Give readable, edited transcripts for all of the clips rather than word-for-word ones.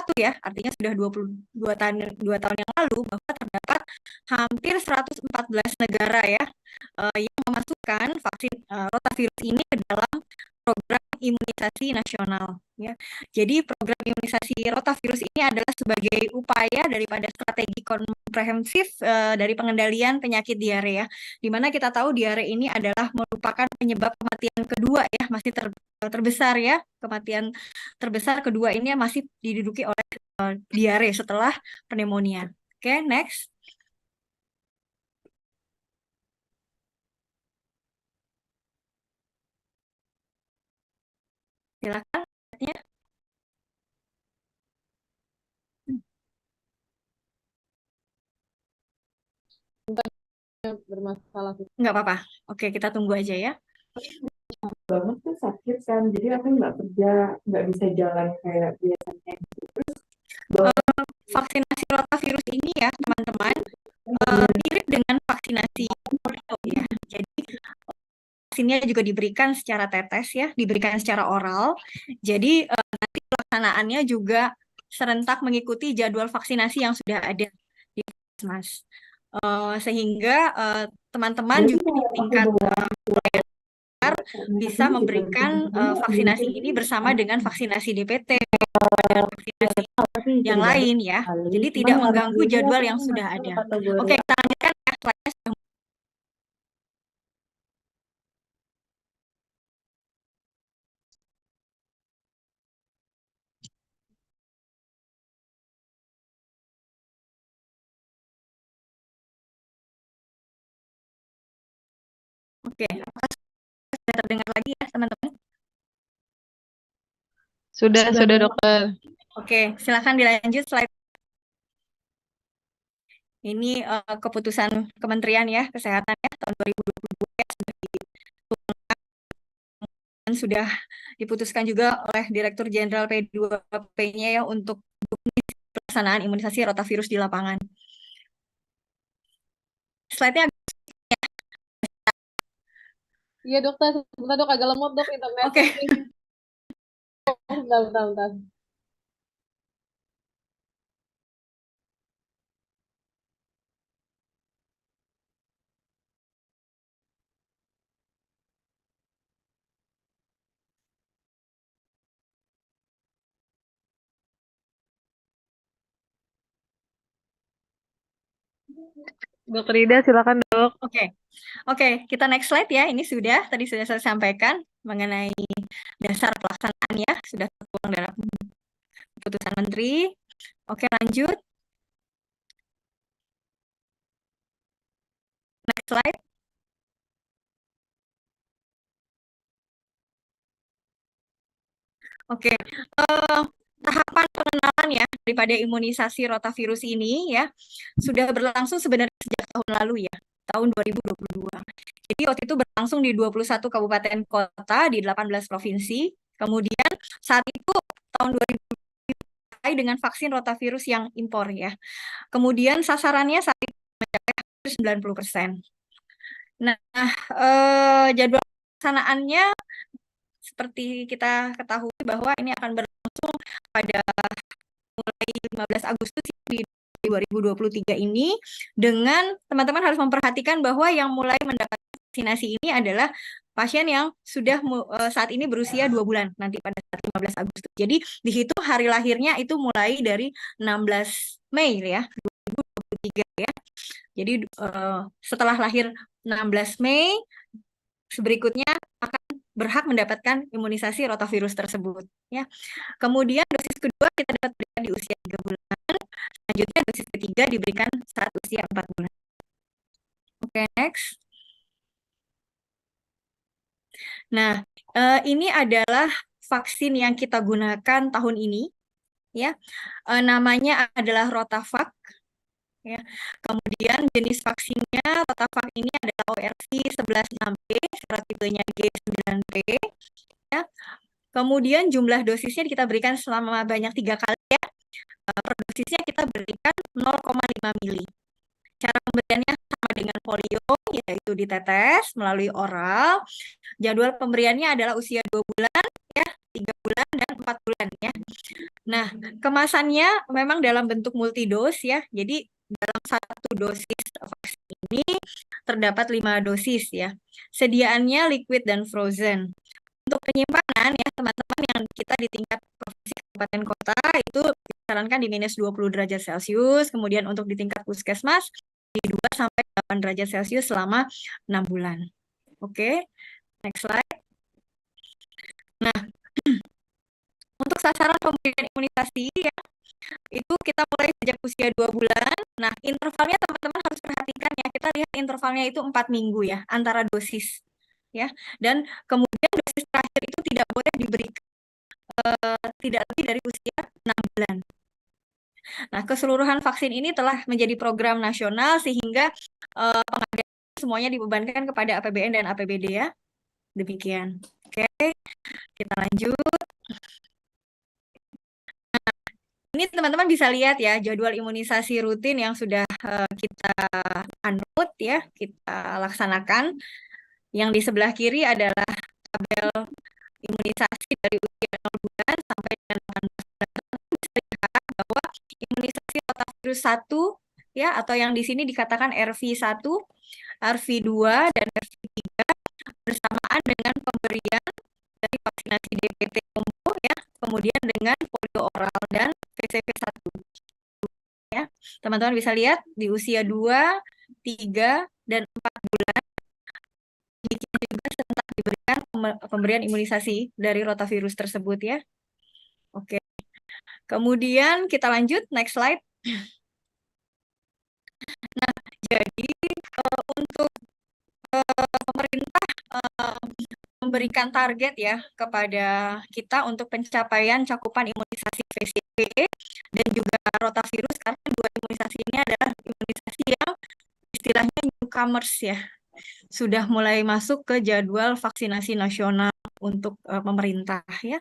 2021 ya, artinya sudah 2 tahun yang lalu, bahwa terdapat hampir 114 negara ya yang memasukkan vaksin rotavirus ini ke dalam program imunisasi nasional ya. Jadi program imunisasi rotavirus ini adalah sebagai upaya daripada strategi komprehensif dari pengendalian penyakit diare ya. Di mana kita tahu diare ini adalah merupakan penyebab kematian kedua ya, masih terbesar ya. Kematian terbesar kedua ini masih diduduki oleh diare setelah pneumonia. Oke, next. Silakan. Bermasalah. Nggak apa-apa. Oke, kita tunggu aja ya. Banget tuh sakit kan, jadi aku nggak kerja, nggak bisa jalan kayak biasanya. Vaksinasi rotavirus ini ya teman-teman mirip dengan vaksinasi polio ya. Jadi vaksinnya juga diberikan secara tetes ya, diberikan secara oral. Jadi nanti pelaksanaannya juga serentak mengikuti jadwal vaksinasi yang sudah ada di Puskesmas. Sehingga teman-teman juga di tingkat bisa memberikan vaksinasi ini bersama dengan vaksinasi DPT dan vaksinasi yang lain ya. Jadi tidak mengganggu jadwal yang sudah ada. Oke, kita lanjutkan ya. Oke, apakah sudah terdengar lagi ya teman-teman? Sudah dokter. Oke, silakan dilanjut slide. Ini keputusan Kementerian ya Kesehatan ya tahun 2022 ya, sudah diputuskan juga oleh Direktur Jenderal P2P-nya ya untuk pelaksanaan imunisasi rotavirus di lapangan. Slide-nya Iya dokter, sebentar dok, agak lemot dok internet. Oke. Bentar. Dokter Ida, silakan dok. Oke, kita next slide ya. Ini tadi sudah saya sampaikan mengenai dasar pelaksanaan ya, sudah tertuang dalam keputusan Menteri. Oke, lanjut. Next slide. Oke, tahapan pengenalan ya daripada imunisasi rotavirus ini ya sudah berlangsung sebenarnya sejak tahun lalu ya, tahun 2022. Jadi waktu itu berlangsung di 21 kabupaten kota di 18 provinsi. Kemudian saat itu tahun 2020 dengan vaksin rotavirus yang impor ya. Kemudian sasarannya saat itu mencapai 90%. Nah, jadwal pelaksanaannya seperti kita ketahui bahwa ini akan berlangsung pada mulai 15 Agustus di 2023 ini, dengan teman-teman harus memperhatikan bahwa yang mulai mendapat vaksinasi ini adalah pasien yang sudah saat ini berusia 2 bulan nanti pada saat 15 Agustus. Jadi dihitung hari lahirnya itu mulai dari 16 Mei ya, 2023 ya. Jadi setelah lahir 16 Mei, berikutnya akan berhak mendapatkan imunisasi rotavirus tersebut ya. Kemudian dosis kedua kita dapat berikan di usia 3 bulan. Selanjutnya dosis ketiga diberikan saat usia 4 bulan. Oke, next. Nah, ini adalah vaksin yang kita gunakan tahun ini ya. Namanya adalah Rotavac ya. Kemudian jenis vaksinnya Rotavac ini adalah ORC 11-6P, serotipenya G9P ya. Kemudian jumlah dosisnya kita berikan selama banyak 3 kali ya. Per dosisnya kita berikan 0,5 mili. Cara pemberiannya sama dengan polio, yaitu ditetes melalui oral. Jadwal pemberiannya adalah usia 2 bulan ya, 3 bulan dan 4 bulan ya. Nah, kemasannya memang dalam bentuk multidos ya. Jadi dalam satu dosis vaksin ini terdapat 5 dosis ya. Sediaannya liquid dan frozen. Untuk penyimpanan ya teman-teman yang kita di tingkat provinsi kabupaten kota itu disarankan di minus 20 derajat Celcius, kemudian untuk di tingkat puskesmas di 2 sampai 8 derajat Celcius selama 6 bulan. Oke, next slide. Nah, untuk sasaran pemberian imunisasi ya, itu kita mulai sejak usia 2 bulan. Nah, intervalnya teman-teman harus perhatikan ya, kita lihat intervalnya itu 4 minggu ya, antara dosis ya. Dan kemudian dosis terakhir itu tidak boleh diberikan tidak lebih dari usia 6 bulan. Nah, keseluruhan vaksin ini telah menjadi program nasional sehingga pengadaan semuanya dibebankan kepada APBN dan APBD ya. Demikian. Oke, kita lanjut. Nah, ini teman-teman bisa lihat ya jadwal imunisasi rutin yang sudah kita anut ya, kita laksanakan. Yang di sebelah kiri adalah tabel imunisasi dari usia 0 bulan sampai dengan 18 bulan. Bisa lihat bahwa imunisasi rotavirus 1 ya, atau yang di sini dikatakan RV1, RV2 dan RV3 bersamaan dengan pemberian dari vaksinasi DPT combo ya, kemudian dengan polio oral dan VCV1 ya. Teman-teman bisa lihat di usia 2, 3 dan 4 bulan demikian juga serentak diberikan pemberian imunisasi dari rotavirus tersebut ya. Oke. Kemudian kita lanjut next slide. Nah, jadi untuk pemerintah memberikan target ya kepada kita untuk pencapaian cakupan imunisasi VCV dan juga rotavirus, karena 2 imunisasi ini adalah imunisasi yang istilahnya newcomers ya, sudah mulai masuk ke jadwal vaksinasi nasional untuk pemerintah ya.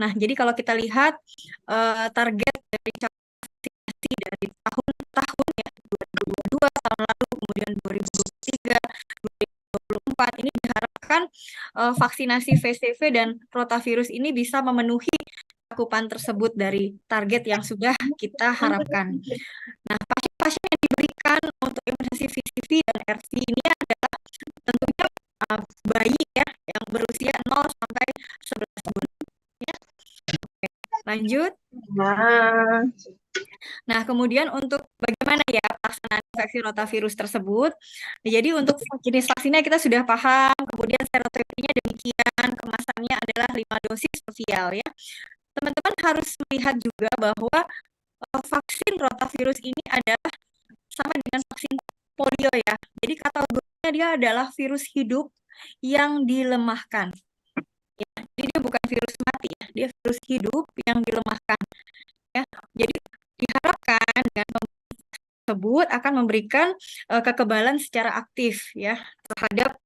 Nah, jadi kalau kita lihat target dari vaksinasi dari tahun-tahun ya, 2022 tahun lalu, kemudian 2023, 2024 ini diharapkan vaksinasi VCV dan rotavirus ini bisa memenuhi cakupan tersebut dari target yang sudah kita harapkan. Nah, pasien-pasien yang diberikan untuk imunisasi VCV dan RV ini adalah tentunya bayi ya yang berusia 0 sampai 11 bulan ya. Oke, lanjut. Nah, kemudian untuk bagaimana ya pelaksanaan vaksin rotavirus tersebut? Jadi untuk jenis vaksinnya kita sudah paham, kemudian serotipnya demikian, kemasannya adalah 5 dosis sosial ya. Teman-teman harus melihat juga bahwa vaksin rotavirus ini adalah sama dengan vaksin polio ya. Jadi kategorinya dia adalah virus hidup yang dilemahkan. Ya, jadi dia bukan virus mati ya, dia virus hidup yang dilemahkan. Ya, jadi diharapkan dengan tersebut akan memberikan kekebalan secara aktif ya terhadap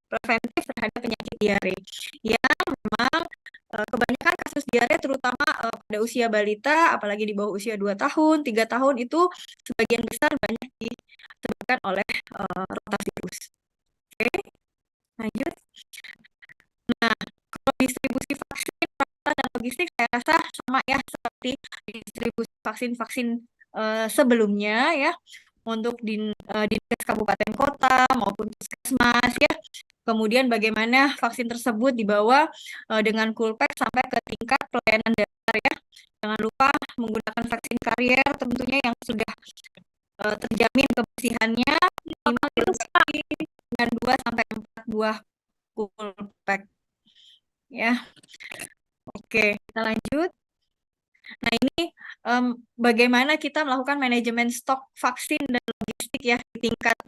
preventif terhadap penyakit diare yang memang kebanyakan kasus diare terutama pada usia balita, apalagi di bawah usia 2 tahun, 3 tahun itu sebagian besar banyak disebabkan oleh rotavirus. Oke, lanjut. Nah, kalau distribusi vaksin dan logistik saya rasa sama ya seperti distribusi vaksin-vaksin sebelumnya ya, untuk dinas kabupaten kota maupun puskesmas ya. Kemudian bagaimana vaksin tersebut dibawa dengan coolpack sampai ke tingkat pelayanan dasar ya. Jangan lupa menggunakan vaksin karier tentunya yang sudah terjamin kebersihannya, minimal dilengkapi dengan 2 sampai 4 buah coolpack ya. Oke, kita lanjut. Nah, ini bagaimana kita melakukan manajemen stok vaksin dan logistik ya di tingkat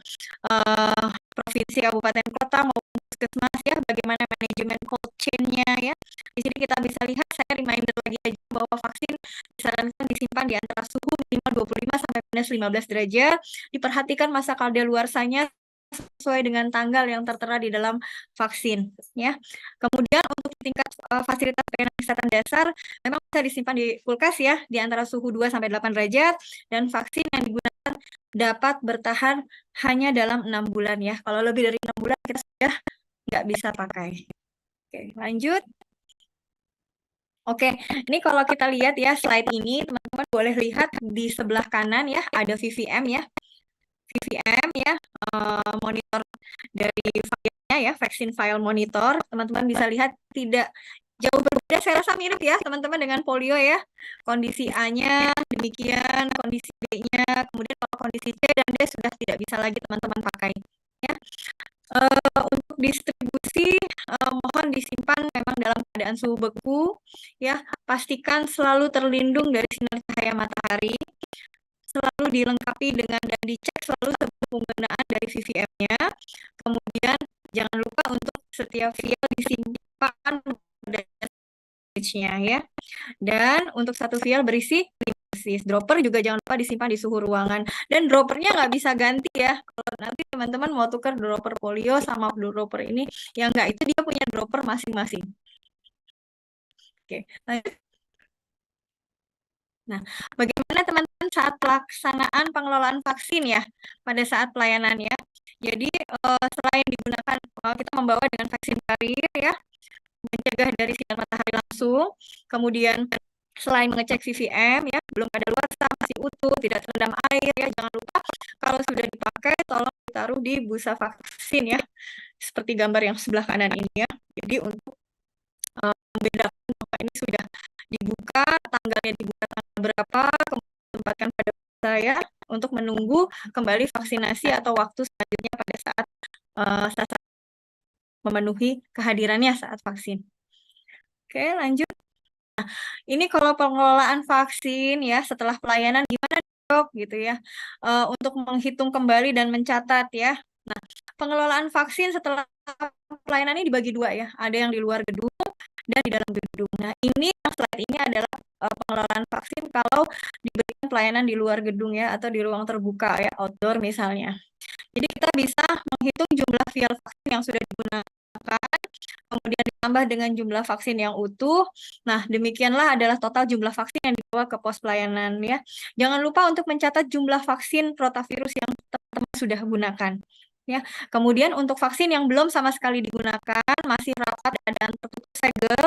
provinsi, kabupaten, kota maupun puskesmas ya, bagaimana manajemen cold chain-nya ya. Di sini kita bisa lihat, saya reminder lagi aja bahwa vaksin disarankan disimpan di antara suhu minimal 25 sampai minus 15 derajat. Diperhatikan masa kadaluarsanya sesuai dengan tanggal yang tertera di dalam vaksin ya. Kemudian untuk tingkat fasilitas pelayanan kesehatan dasar memang bisa disimpan di kulkas ya di antara suhu 2 sampai 8 derajat dan vaksin yang digunakan dapat bertahan hanya dalam 6 bulan ya. Kalau lebih dari 6 bulan kita sudah nggak bisa pakai. Oke, lanjut. Oke, ini kalau kita lihat ya slide ini, teman-teman boleh lihat di sebelah kanan ya, ada VVM ya. VVM ya, monitor dari filenya ya, vaksin file monitor. Teman-teman bisa lihat tidak jauh berbeda, saya rasa mirip ya teman-teman dengan polio ya. Kondisi A-nya demikian, kondisi B-nya, kemudian kalau kondisi C dan D sudah tidak bisa lagi teman-teman pakai ya. Untuk distribusi mohon disimpan memang dalam keadaan suhu beku ya. Pastikan selalu terlindung dari sinar cahaya matahari, selalu dilengkapi dengan dan dicek selalu sebelum penggunaan dari VVM-nya. Kemudian jangan lupa untuk setiap vial disimpan nya ya. Dan untuk satu vial berisi 5 dosis. Dropper juga jangan lupa disimpan di suhu ruangan. Dan droppernya nggak bisa ganti ya. Kalau nanti teman-teman mau tukar dropper polio sama dropper ini, ya nggak, itu dia punya dropper masing-masing. Oke, lanjut. Nah, bagaimana teman-teman saat pelaksanaan pengelolaan vaksin ya pada saat pelayanannya? Jadi selain digunakan kita membawa dengan vaksin karier ya, mencegah dari sinar matahari langsung, kemudian selain mengecek VVM ya, belum kadaluarsa, masih utuh, tidak terendam air ya, jangan lupa kalau sudah dipakai tolong ditaruh di busa vaksin ya, seperti gambar yang sebelah kanan ini ya. Jadi untuk membedakan bahwa ini sudah dibuka, tanggalnya dibuka tanggal berapa, kemudian ditempatkan pada saya untuk menunggu kembali vaksinasi atau waktu selanjutnya pada saat sasaran memenuhi kehadirannya saat vaksin. Oke, lanjut. Nah, ini kalau pengelolaan vaksin ya setelah pelayanan gimana dok gitu ya, untuk menghitung kembali dan mencatat ya. Nah, pengelolaan vaksin setelah pelayanan ini dibagi dua ya, ada yang di luar gedung dan di dalam gedung. Nah, ini slide ini adalah pengelolaan vaksin kalau diberikan pelayanan di luar gedung ya atau di ruang terbuka ya, outdoor misalnya. Jadi kita bisa menghitung jumlah vial vaksin yang sudah digunakan, kemudian ditambah dengan jumlah vaksin yang utuh. Nah, demikianlah adalah total jumlah vaksin yang dibawa ke pos pelayanan ya. Jangan lupa untuk mencatat jumlah vaksin rotavirus yang teman-teman sudah gunakan. Ya, kemudian untuk vaksin yang belum sama sekali digunakan, masih rapat dan tertutup segel,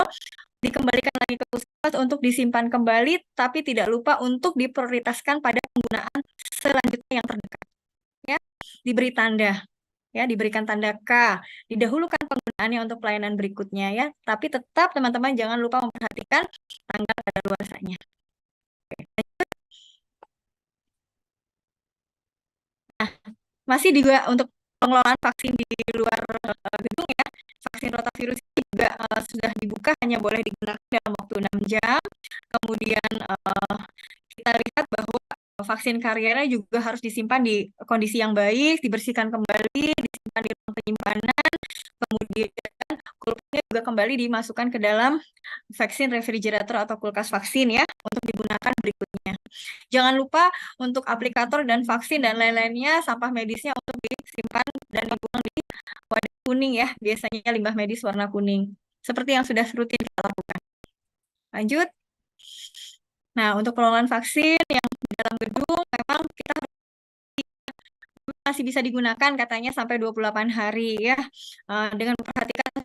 dikembalikan lagi ke puskesmas untuk disimpan kembali, tapi tidak lupa untuk diprioritaskan pada penggunaan selanjutnya yang terdekat. Ya, diberi tanda, ya, diberikan tanda K, didahulukan penggunaannya untuk pelayanan berikutnya ya, tapi tetap teman-teman jangan lupa memperhatikan tanggal kadaluarsanya. Nah, masih juga untuk pengelolaan vaksin di luar gedung ya, vaksin rotavirus juga sudah dibuka, hanya boleh digunakan dalam waktu 6 jam. Kemudian kita lihat bahwa vaksin kariernya juga harus disimpan di kondisi yang baik, dibersihkan kembali, disimpan di ruang penyimpanan, kemudian kulkasnya juga kembali dimasukkan ke dalam vaksin refrigerator atau kulkas vaksin ya, untuk digunakan berikutnya. Jangan lupa untuk aplikator dan vaksin dan lain-lainnya, sampah medisnya untuk disimpan dan dibuang di wadah kuning ya, biasanya limbah medis warna kuning. Seperti yang sudah rutin kita lakukan. Lanjut. Nah, untuk pengelolaan vaksin yang di dalam gedung, memang kita masih bisa digunakan katanya sampai 28 hari ya, dengan memperhatikan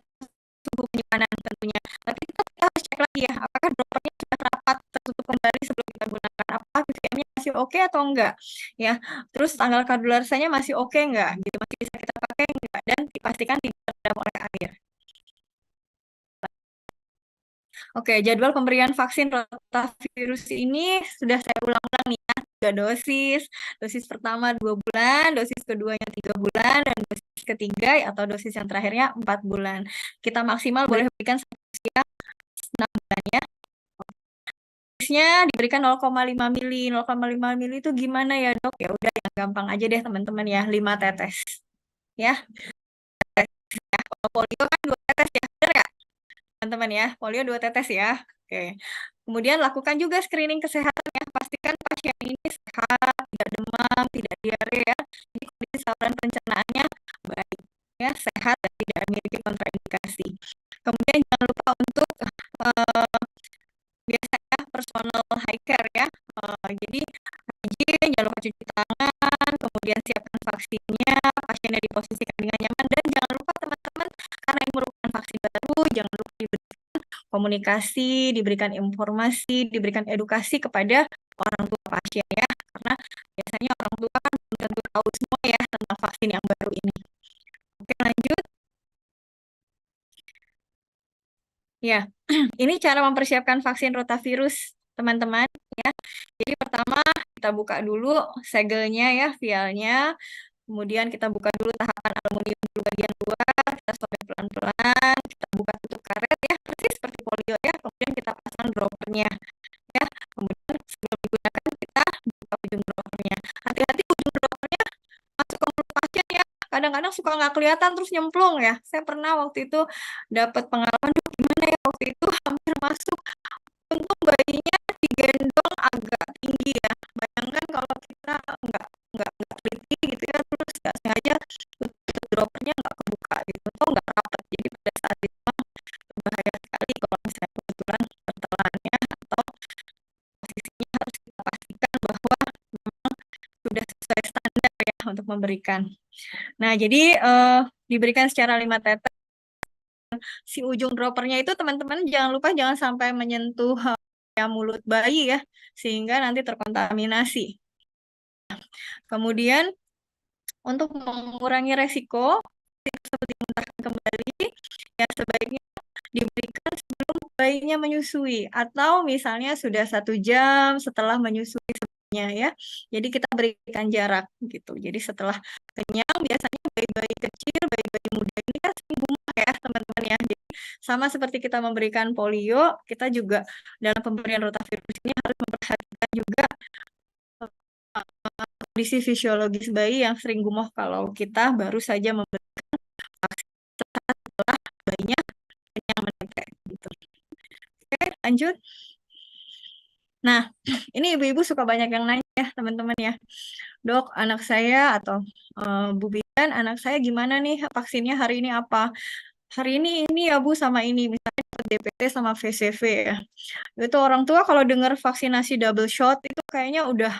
suhu penyimpanan tentunya. Tapi kita harus cek lagi ya, apakah droppernya sudah rapat tertutup kembali sebelum kita gunakan, apakah VVM-nya masih oke atau enggak ya. Terus tanggal kadaluarsanya masih oke enggak gitu, masih bisa kita pakai enggak, dan dipastikan tidak terendam oleh air. Oke, jadwal pemberian vaksin rotavirus ini sudah saya ulang-ulang nih ya, 3 dosis. Dosis pertama 2 bulan, dosis keduanya 3 bulan, dan dosis ketiga atau dosis yang terakhirnya 4 bulan. Kita maksimal boleh berikan usia 6 bulan ya. Dosisnya diberikan 0,5 mili. 0,5 mili itu gimana ya dok? Ya udah, yang gampang aja deh teman-teman ya, 5 tetes. Ya. Kalau polio kan 2 tetes ya, benar ya? Teman-teman ya, polio 2 tetes ya. Oke. Kemudian lakukan juga screening kesehatan ya, pastikan pasien ini sehat, tidak demam, tidak diare ya. Jadi kondisi saluran pencernaannya baik ya, sehat dan tidak memiliki kontraindikasi. Kemudian jangan lupa untuk biasanya personal high care ya. Jadi rajin, jangan lupa cuci tangan, kemudian siapkan vaksinnya, pasiennya diposisikan dengan nyaman, dan jangan lupa teman-teman, karena ini merupakan vaksin baru, jangan lupa diberikan komunikasi, diberikan informasi, diberikan edukasi kepada orang tua pasien ya, karena biasanya orang tua kan belum tentu tahu semua ya tentang vaksin yang baru ini. Oke, lanjut. Ya, ini cara mempersiapkan vaksin rotavirus, teman-teman ya. Jadi pertama kita buka dulu segelnya ya, vialnya. Kemudian kita buka dulu tahapan aluminium dulu bagian luar, kita sobek pelan-pelan, kita buka tutup karet ya, persis seperti polio ya. Kemudian kita pasang droppernya ya. Kemudian sebelum digunakan kita buka ujung droppernya. Hati-hati ujung droppernya masuk ke mulut pasien ya. Kadang-kadang suka nggak kelihatan terus nyemplung ya. Saya pernah waktu itu dapat pengalaman, "Duh, gimana ya waktu itu hampir masuk. Untung bayinya digendong agak tinggi ya. Bayangkan kalau kita nggak teliti gitu ya, terus nggak sengaja tutup droppernya nggak kebuka gitu, atau nggak rapat. Jadi pada saat itu berbahaya sekali kalau misalnya kebetulan pertelannya atau posisinya harus kita pastikan bahwa memang sudah sesuai standar ya untuk memberikan. Nah, jadi diberikan secara 5 tetes. Si ujung droppernya itu teman-teman jangan lupa jangan sampai menyentuh mulut bayi ya, sehingga nanti terkontaminasi. Kemudian untuk mengurangi resiko tersebut dimuntahkan kembali, ya sebaiknya diberikan sebelum bayinya menyusui atau misalnya sudah 1 jam setelah menyusui sebelumnya ya. Jadi kita berikan jarak gitu. Jadi setelah kenyang biasanya bayi-bayi kecil, bayi-bayi muda ini kan sering gumah ya teman-teman ya. Jadi sama seperti kita memberikan polio, kita juga dalam pemberian rotavirus ini harus memperhatikan juga kondisi fisiologis bayi yang sering gumoh kalau kita baru saja memberikan vaksin setelah bayinya kenyang menetes gitu. Oke, lanjut. Nah, ini ibu-ibu suka banyak yang nanya ya teman-teman ya. "Dok, anak saya atau Bu Bidan, anak saya gimana nih vaksinnya hari ini apa? Hari ini ya Bu sama ini, misalnya DPT sama VCV ya." Itu orang tua kalau dengar vaksinasi double shot itu kayaknya udah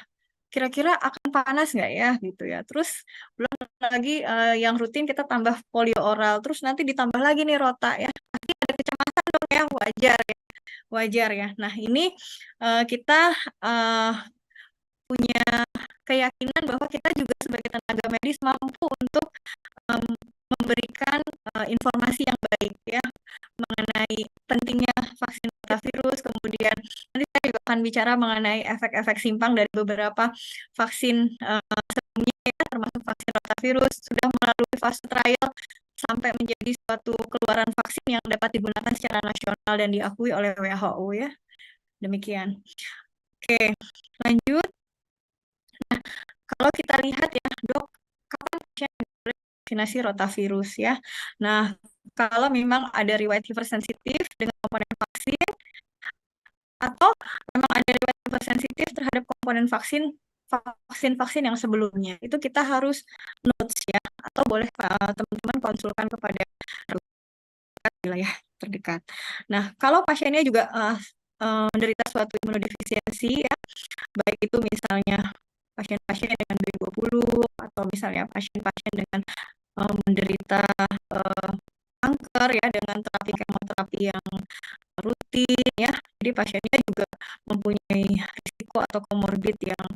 kira-kira akan panas nggak ya gitu ya. Terus belum lagi yang rutin kita tambah polio oral, terus nanti ditambah lagi nih rota ya. Pasti ada kecemasan dong ya, wajar ya. Wajar ya. Nah, ini kita punya keyakinan bahwa kita juga sebagai tenaga medis mampu untuk memberikan informasi yang baik ya mengenai pentingnya vaksin rotavirus. Kemudian nanti saya juga akan bicara mengenai efek-efek simpang dari beberapa vaksin sebelumnya ya, termasuk vaksin rotavirus sudah melalui fase trial sampai menjadi suatu keluaran vaksin yang dapat digunakan secara nasional dan diakui oleh WHO ya. Demikian. Oke, lanjut. Nah, kalau kita lihat ya, Dok, kapan pasien boleh vaksinasi rotavirus ya? Nah, kalau memang ada riwayat hipersensitif dengan komponen vaksin atau memang ada riwayat hipersensitif terhadap komponen vaksin yang sebelumnya, itu kita harus notes ya, atau boleh teman-teman konsulkan kepada wilayah terdekat. Nah, kalau pasiennya juga menderita suatu imunodefisiensi ya, baik itu misalnya pasien-pasien dengan B20 atau misalnya pasien-pasien dengan menderita kanker ya dengan terapi kemoterapi yang rutin ya. Jadi pasiennya juga mempunyai risiko atau komorbid yang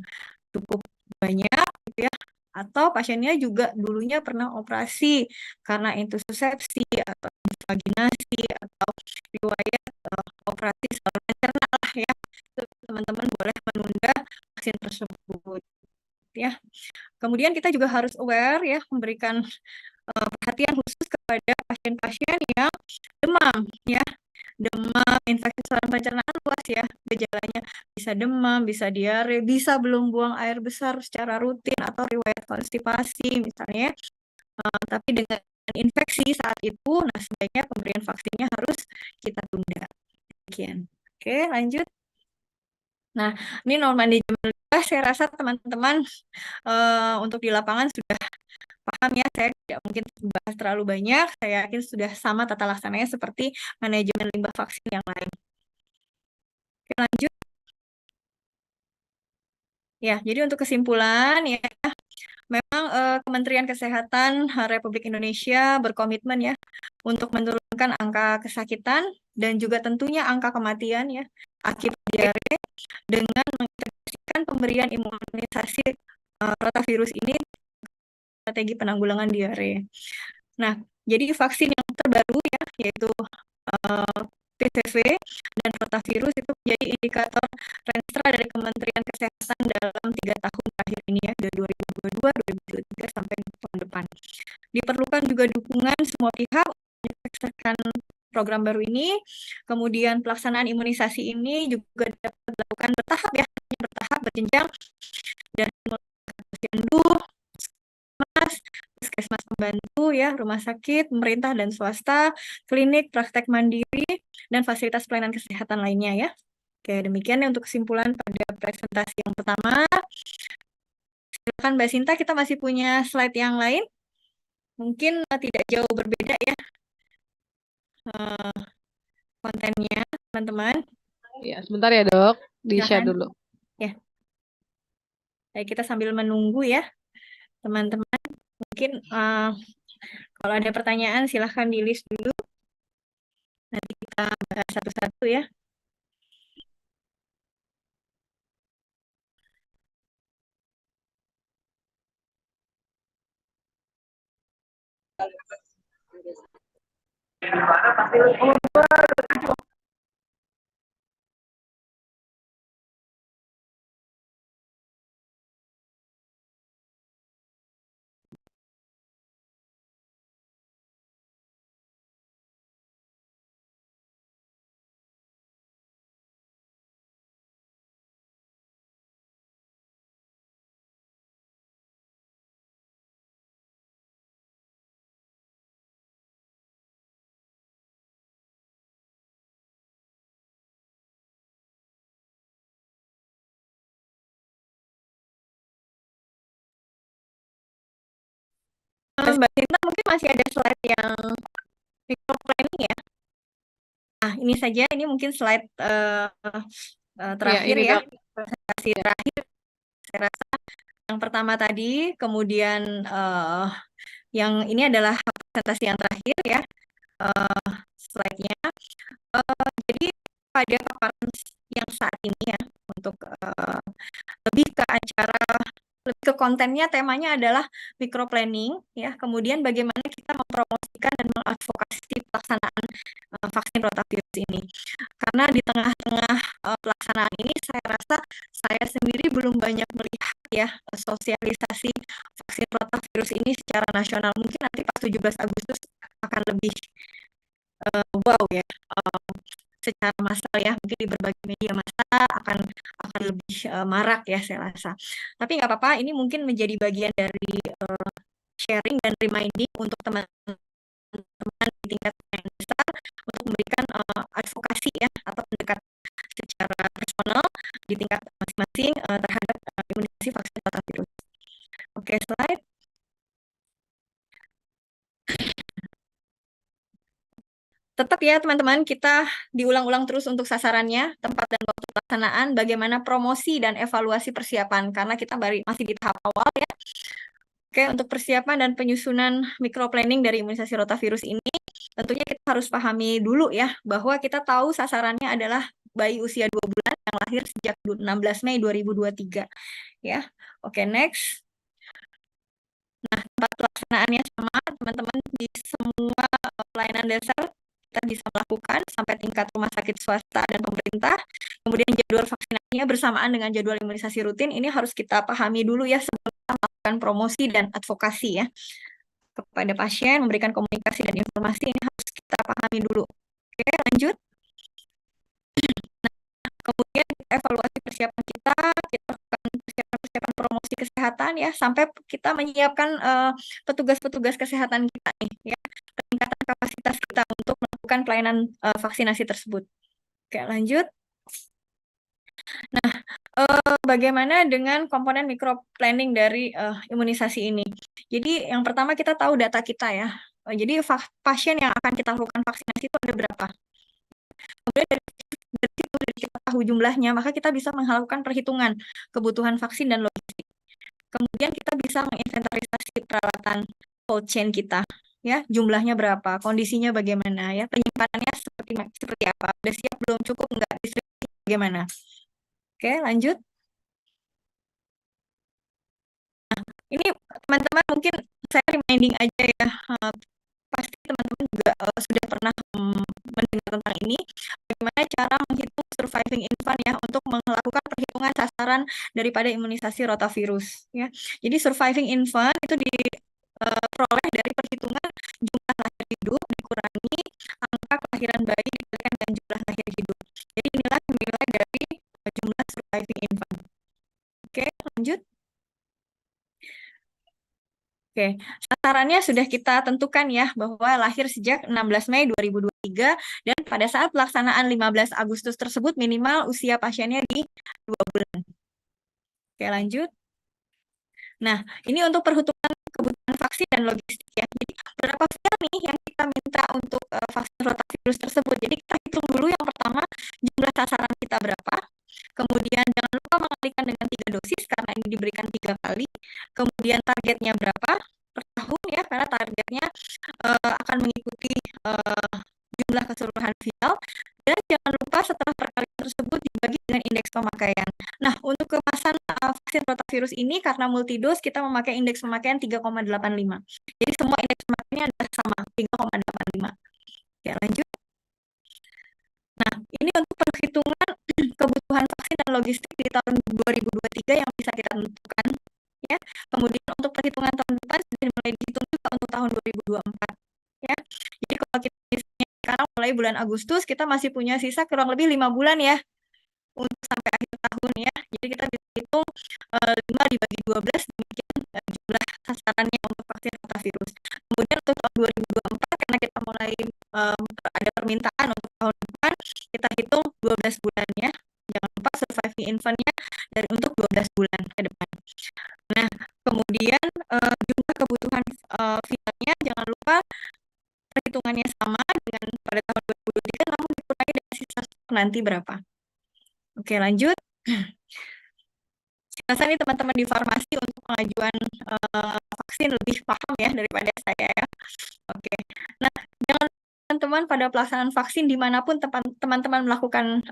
cukup banyak gitu ya. Atau pasiennya juga dulunya pernah operasi karena intussusepsi atau invaginasi atau riwayat operasi saluran cerna lah ya. Itu teman-teman boleh menunda vaksin tersebut ya. Kemudian kita juga harus aware ya, memberikan perhatian khusus kepada pasien-pasien yang demam ya. Demam, infeksi saluran pencernaan luas ya. Gejalanya bisa demam, bisa diare, bisa belum buang air besar secara rutin atau riwayat konstipasi misalnya. Tapi dengan infeksi saat itu, nah sebaiknya pemberian vaksinnya harus kita tunda. Demikian. Oke, lanjut. Nah, ini non-manajemen limbah, saya rasa teman-teman untuk di lapangan sudah paham ya, saya tidak mungkin bahas terlalu banyak, saya yakin sudah sama tata laksananya seperti manajemen limbah vaksin yang lain. Oke, lanjut. Ya, jadi untuk kesimpulan ya, memang Kementerian Kesehatan Republik Indonesia berkomitmen ya untuk menurunkan angka kesakitan dan juga tentunya angka kematian ya akibat diare dengan mengintegrasikan pemberian imunisasi rotavirus ini strategi penanggulangan diare. Nah, jadi vaksin yang terbaru ya yaitu PCV dan rotavirus itu menjadi indikator Renstra dari Kementerian Kesehatan dalam 3 tahun terakhir ini ya, dari 2022, 2023 sampai tahun depan. Diperlukan juga dukungan semua pihak untuk menyukseskan program baru ini. Kemudian pelaksanaan imunisasi ini juga dapat dilakukan bertahap ya, bertahap berjenjang dan posyandu, puskesmas pembantu ya, rumah sakit, pemerintah dan swasta, klinik, praktek mandiri, dan fasilitas pelayanan kesehatan lainnya ya. Oke, demikian ya untuk kesimpulan pada presentasi yang pertama. Silakan Mbak Sinta, kita masih punya slide yang lain. Mungkin tidak jauh berbeda ya kontennya, teman-teman. Ya, sebentar ya dok, di-share Silakan. dulu. Ya. Baik, kita sambil menunggu ya, teman-teman. Mungkin kalau ada pertanyaan silahkan di list dulu. Nanti kita bahas satu-satu ya. Mbak Sinta mungkin masih ada slide yang micro planning ya. Nah, ini saja, ini mungkin slide terakhir ini, ya. Dok. Presentasi terakhir, saya rasa yang pertama tadi, kemudian yang ini adalah presentasi yang terakhir ya, slide-nya. Jadi pada paparan yang saat ini ya, untuk lebih ke acara, lebih ke kontennya, temanya adalah microplanning ya. Kemudian bagaimana kita mempromosikan dan mengadvokasi pelaksanaan vaksin rotavirus ini. Karena di tengah-tengah pelaksanaan ini saya rasa saya sendiri belum banyak melihat ya sosialisasi vaksin rotavirus ini secara nasional. Mungkin nanti pas 17 Agustus akan lebih wow ya, secara massal ya, mungkin di berbagai media massa akan lebih marak ya saya rasa. Tapi nggak apa-apa, ini mungkin menjadi bagian dari sharing dan reminding untuk teman-teman di tingkat yang besar untuk memberikan advokasi ya atau pendekatan secara personal di tingkat masing-masing terhadap imunisasi vaksin rotavirus. Oke, slide. Tetap ya teman-teman, kita diulang-ulang terus untuk sasarannya, tempat dan waktu pelaksanaan, bagaimana promosi dan evaluasi persiapan, karena kita masih di tahap awal ya. Oke, untuk persiapan dan penyusunan microplanning dari imunisasi rotavirus ini, tentunya kita harus pahami dulu ya, bahwa kita tahu sasarannya adalah bayi usia 2 bulan yang lahir sejak 16 Mei 2023. Ya, oke, next. Nah, tempat pelaksanaannya sama, teman-teman, di semua pelayanan dasar kita bisa melakukan sampai tingkat rumah sakit swasta dan pemerintah. Kemudian jadwal vaksinasinya bersamaan dengan jadwal imunisasi rutin, ini harus kita pahami dulu ya sebelum kita melakukan promosi dan advokasi ya kepada pasien, memberikan komunikasi dan informasi, ini harus kita pahami dulu. Oke, lanjut. Kemudian evaluasi persiapan kita lakukan persiapan promosi kesehatan ya, sampai kita menyiapkan petugas-petugas kesehatan kita nih ya, peningkatan kapasitas kita untuk melakukan pelayanan vaksinasi tersebut. Oke, lanjut. Nah, bagaimana dengan komponen microplanning dari imunisasi ini? Jadi yang pertama kita tahu data kita ya. Jadi pasien yang akan kita lakukan vaksinasi itu ada berapa? Kemudian dari situ kita tahu jumlahnya, maka kita bisa melakukan perhitungan kebutuhan vaksin dan logistik. Kemudian kita bisa menginventarisasi peralatan cold chain kita. ya, jumlahnya berapa, kondisinya bagaimana, ya, penyimpanannya seperti apa, udah siap belum, cukup nggak, distribusi bagaimana. Oke, lanjut. Ini teman-teman mungkin saya reminding aja ya, pasti teman-teman juga sudah pernah mendengar tentang ini, bagaimana cara menghitung surviving infant ya untuk melakukan perhitungan sasaran daripada imunisasi rotavirus ya. Jadi surviving infant itu diperoleh dari perhitungan jumlah lahir hidup dikurangi angka kelahiran bayi dikalikan dengan jumlah lahir hidup. Jadi inilah nilai dari jumlah surviving infant. Oke, lanjut. Oke, sasarannya sudah kita tentukan ya, bahwa lahir sejak 16 Mei 2023 dan pada saat pelaksanaan 15 Agustus tersebut minimal usia pasiennya di 2 bulan. Oke, lanjut. Nah, ini untuk perhitungan kebutuhan vaksin dan logistik ya. Jadi, berapa vial nih yang kita minta untuk vaksin rotavirus tersebut. Jadi, kita hitung dulu yang pertama, jumlah sasaran kita berapa. Kemudian, jangan lupa mengalikan dengan 3 dosis, karena ini diberikan 3 kali. Kemudian, targetnya berapa per tahun ya, karena targetnya akan mengikuti jumlah keseluruhan vial. Dan jangan lupa setelah perkalian tersebut dibagi dengan indeks pemakaian. Nah, untuk kemasan vaksin rotavirus ini karena multidos kita memakai indeks pemakaian 3,85. Jadi semua indeks pemakaiannya adalah sama, 3,85. Oke, lanjut. Nah, ini untuk perhitungan kebutuhan vaksin dan logistik di tahun 2023 yang bisa kita tentukan ya. Kemudian untuk perhitungan tahun depan sudah mulai dihitung juga untuk tahun 2024 ya. Jadi kalau kita misalnya sekarang mulai bulan Agustus kita masih punya sisa kurang lebih 5 bulan ya untuk sampai akhir tahun ya. Jadi kita bisa hitung 5 dibagi 12 demikian jumlah sasarannya untuk vaksin rotavirus. Kemudian untuk tahun 2024 karena kita mulai ada permintaan untuk tahun depan, kita hitung 12 bulan ya. Jangan lupa surviving infant-nya dari untuk 12 bulan ke depan. Nah, kemudian jumlah kebutuhan vialnya jangan lupa perhitungannya sama dengan pada tahun 2023 namun dikurangi dari sisa stok nanti berapa. Oke, lanjut. Saya rasa ini teman-teman di farmasi untuk pengajuan vaksin lebih paham ya daripada saya ya. Oke. Nah, jangan lupa teman-teman pada pelaksanaan vaksin dimanapun teman-teman melakukan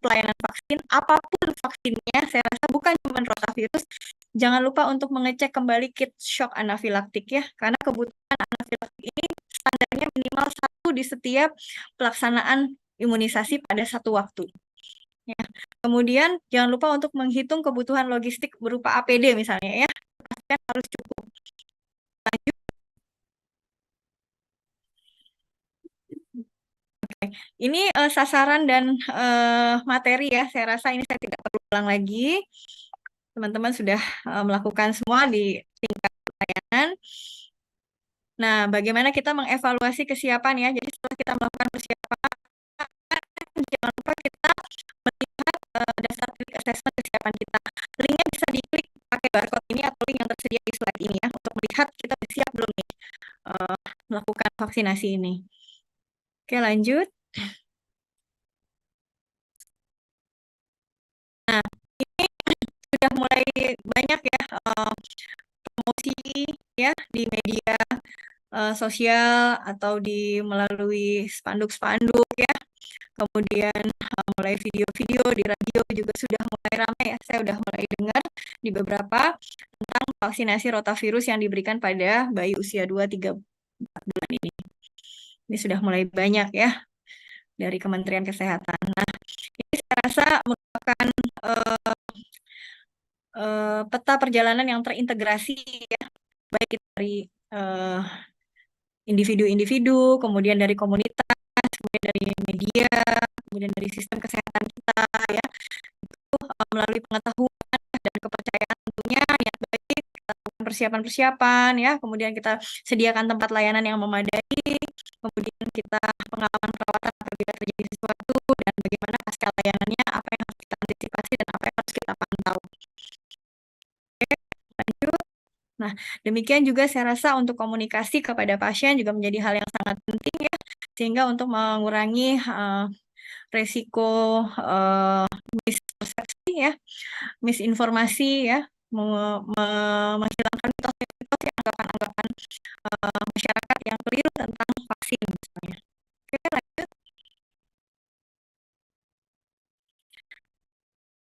pelayanan vaksin, apapun vaksinnya, saya rasa bukan cuma rotavirus, jangan lupa untuk mengecek kembali kit shock anafilaktik ya, karena kebutuhan anafilaktik ini standarnya minimal 1 di setiap pelaksanaan imunisasi pada satu waktu. Ya. Kemudian jangan lupa untuk menghitung kebutuhan logistik berupa APD misalnya ya, pastikan harus cukup. Lanjut. Oke. Ini sasaran dan materi ya, saya rasa ini saya tidak perlu ulang lagi. Teman-teman sudah melakukan semua di tingkat pelayanan. Nah, bagaimana kita mengevaluasi kesiapan ya? Jadi setelah kita melakukan persiapan, jangan lupa kita melihat daftar klik assessment kesiapan kita. Linknya bisa diklik pakai barcode ini atau link yang tersedia di slide ini ya, untuk melihat kita sudah siap belum nih melakukan vaksinasi ini. Oke, lanjut. Nah, ini sudah mulai banyak ya promosi ya di media sosial atau melalui spanduk-spanduk ya. Kemudian mulai video-video di radio juga sudah mulai ramai ya. Saya sudah mulai dengar di beberapa tentang vaksinasi rotavirus yang diberikan pada bayi usia 2-3 bulan ini. Ini sudah mulai banyak ya dari Kementerian Kesehatan. Nah, ini saya rasa merupakan peta perjalanan yang terintegrasi ya, baik dari individu-individu, kemudian dari komunitas, kemudian dari media, kemudian dari sistem kesehatan kita ya, itu melalui pengetahuan dan kepercayaan tentunya niat baik, kita lakukan persiapan-persiapan ya, kemudian kita sediakan tempat layanan yang memadai, kemudian kita pengalaman perawatan apabila terjadi sesuatu dan bagaimana pasca layanannya, apa yang harus kita antisipasi dan apa yang harus kita pantau. Oke, lanjut. Nah, demikian juga saya rasa untuk komunikasi kepada pasien juga menjadi hal yang sangat penting ya, sehingga untuk mengurangi resiko mispersepsi ya, misinformasi ya, menghilangkan mitos-mitos ya, anggapan-anggapan masyarakat yang keliru tentang vaksin misalnya. Oke, lanjut.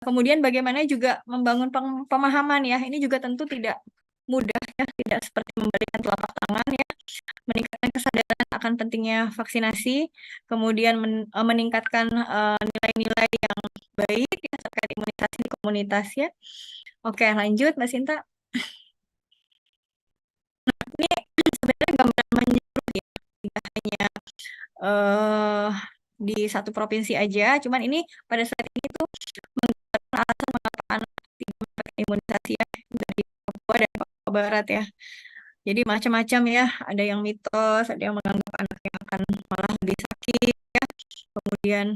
Kemudian bagaimana juga membangun pemahaman ya, ini juga tentu tidak mudah ya, tidak seperti memberikan telapak tangan ya, meningkatkan kesadaran akan pentingnya vaksinasi, kemudian meningkatkan nilai-nilai yang baik ya terkait imunisasi di komunitas ya. Oke, lanjut Mbak Sinta. Nah, ini sebenarnya gambaran menyeluruh ya, tidak hanya di satu provinsi aja, cuman ini pada saat ini tuh menggambarkan alasan mengapa anak tidak mendapatkan imunisasi ya dari Papua dan Papua Barat ya. Jadi macam-macam ya, ada yang mitos, ada yang menganggap anaknya akan malah lebih sakit ya. Kemudian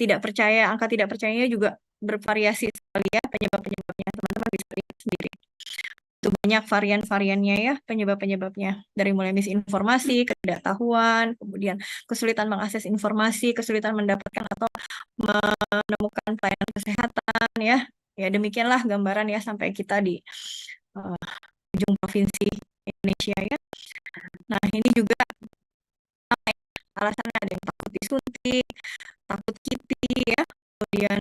tidak percaya, angka tidak percayanya juga bervariasi sekali ya penyebab-penyebabnya. Teman-teman bisa lihat sendiri. Itu banyak varian-variannya ya, penyebab-penyebabnya. Dari mulai misinformasi, ketidaktahuan, kemudian kesulitan mengakses informasi, kesulitan mendapatkan atau menemukan pelayanan kesehatan ya. Ya demikianlah gambaran ya sampai kita di ujung provinsi Indonesia ya. Nah ini juga alasannya ada yang takut disuntik, takut kipi ya, kemudian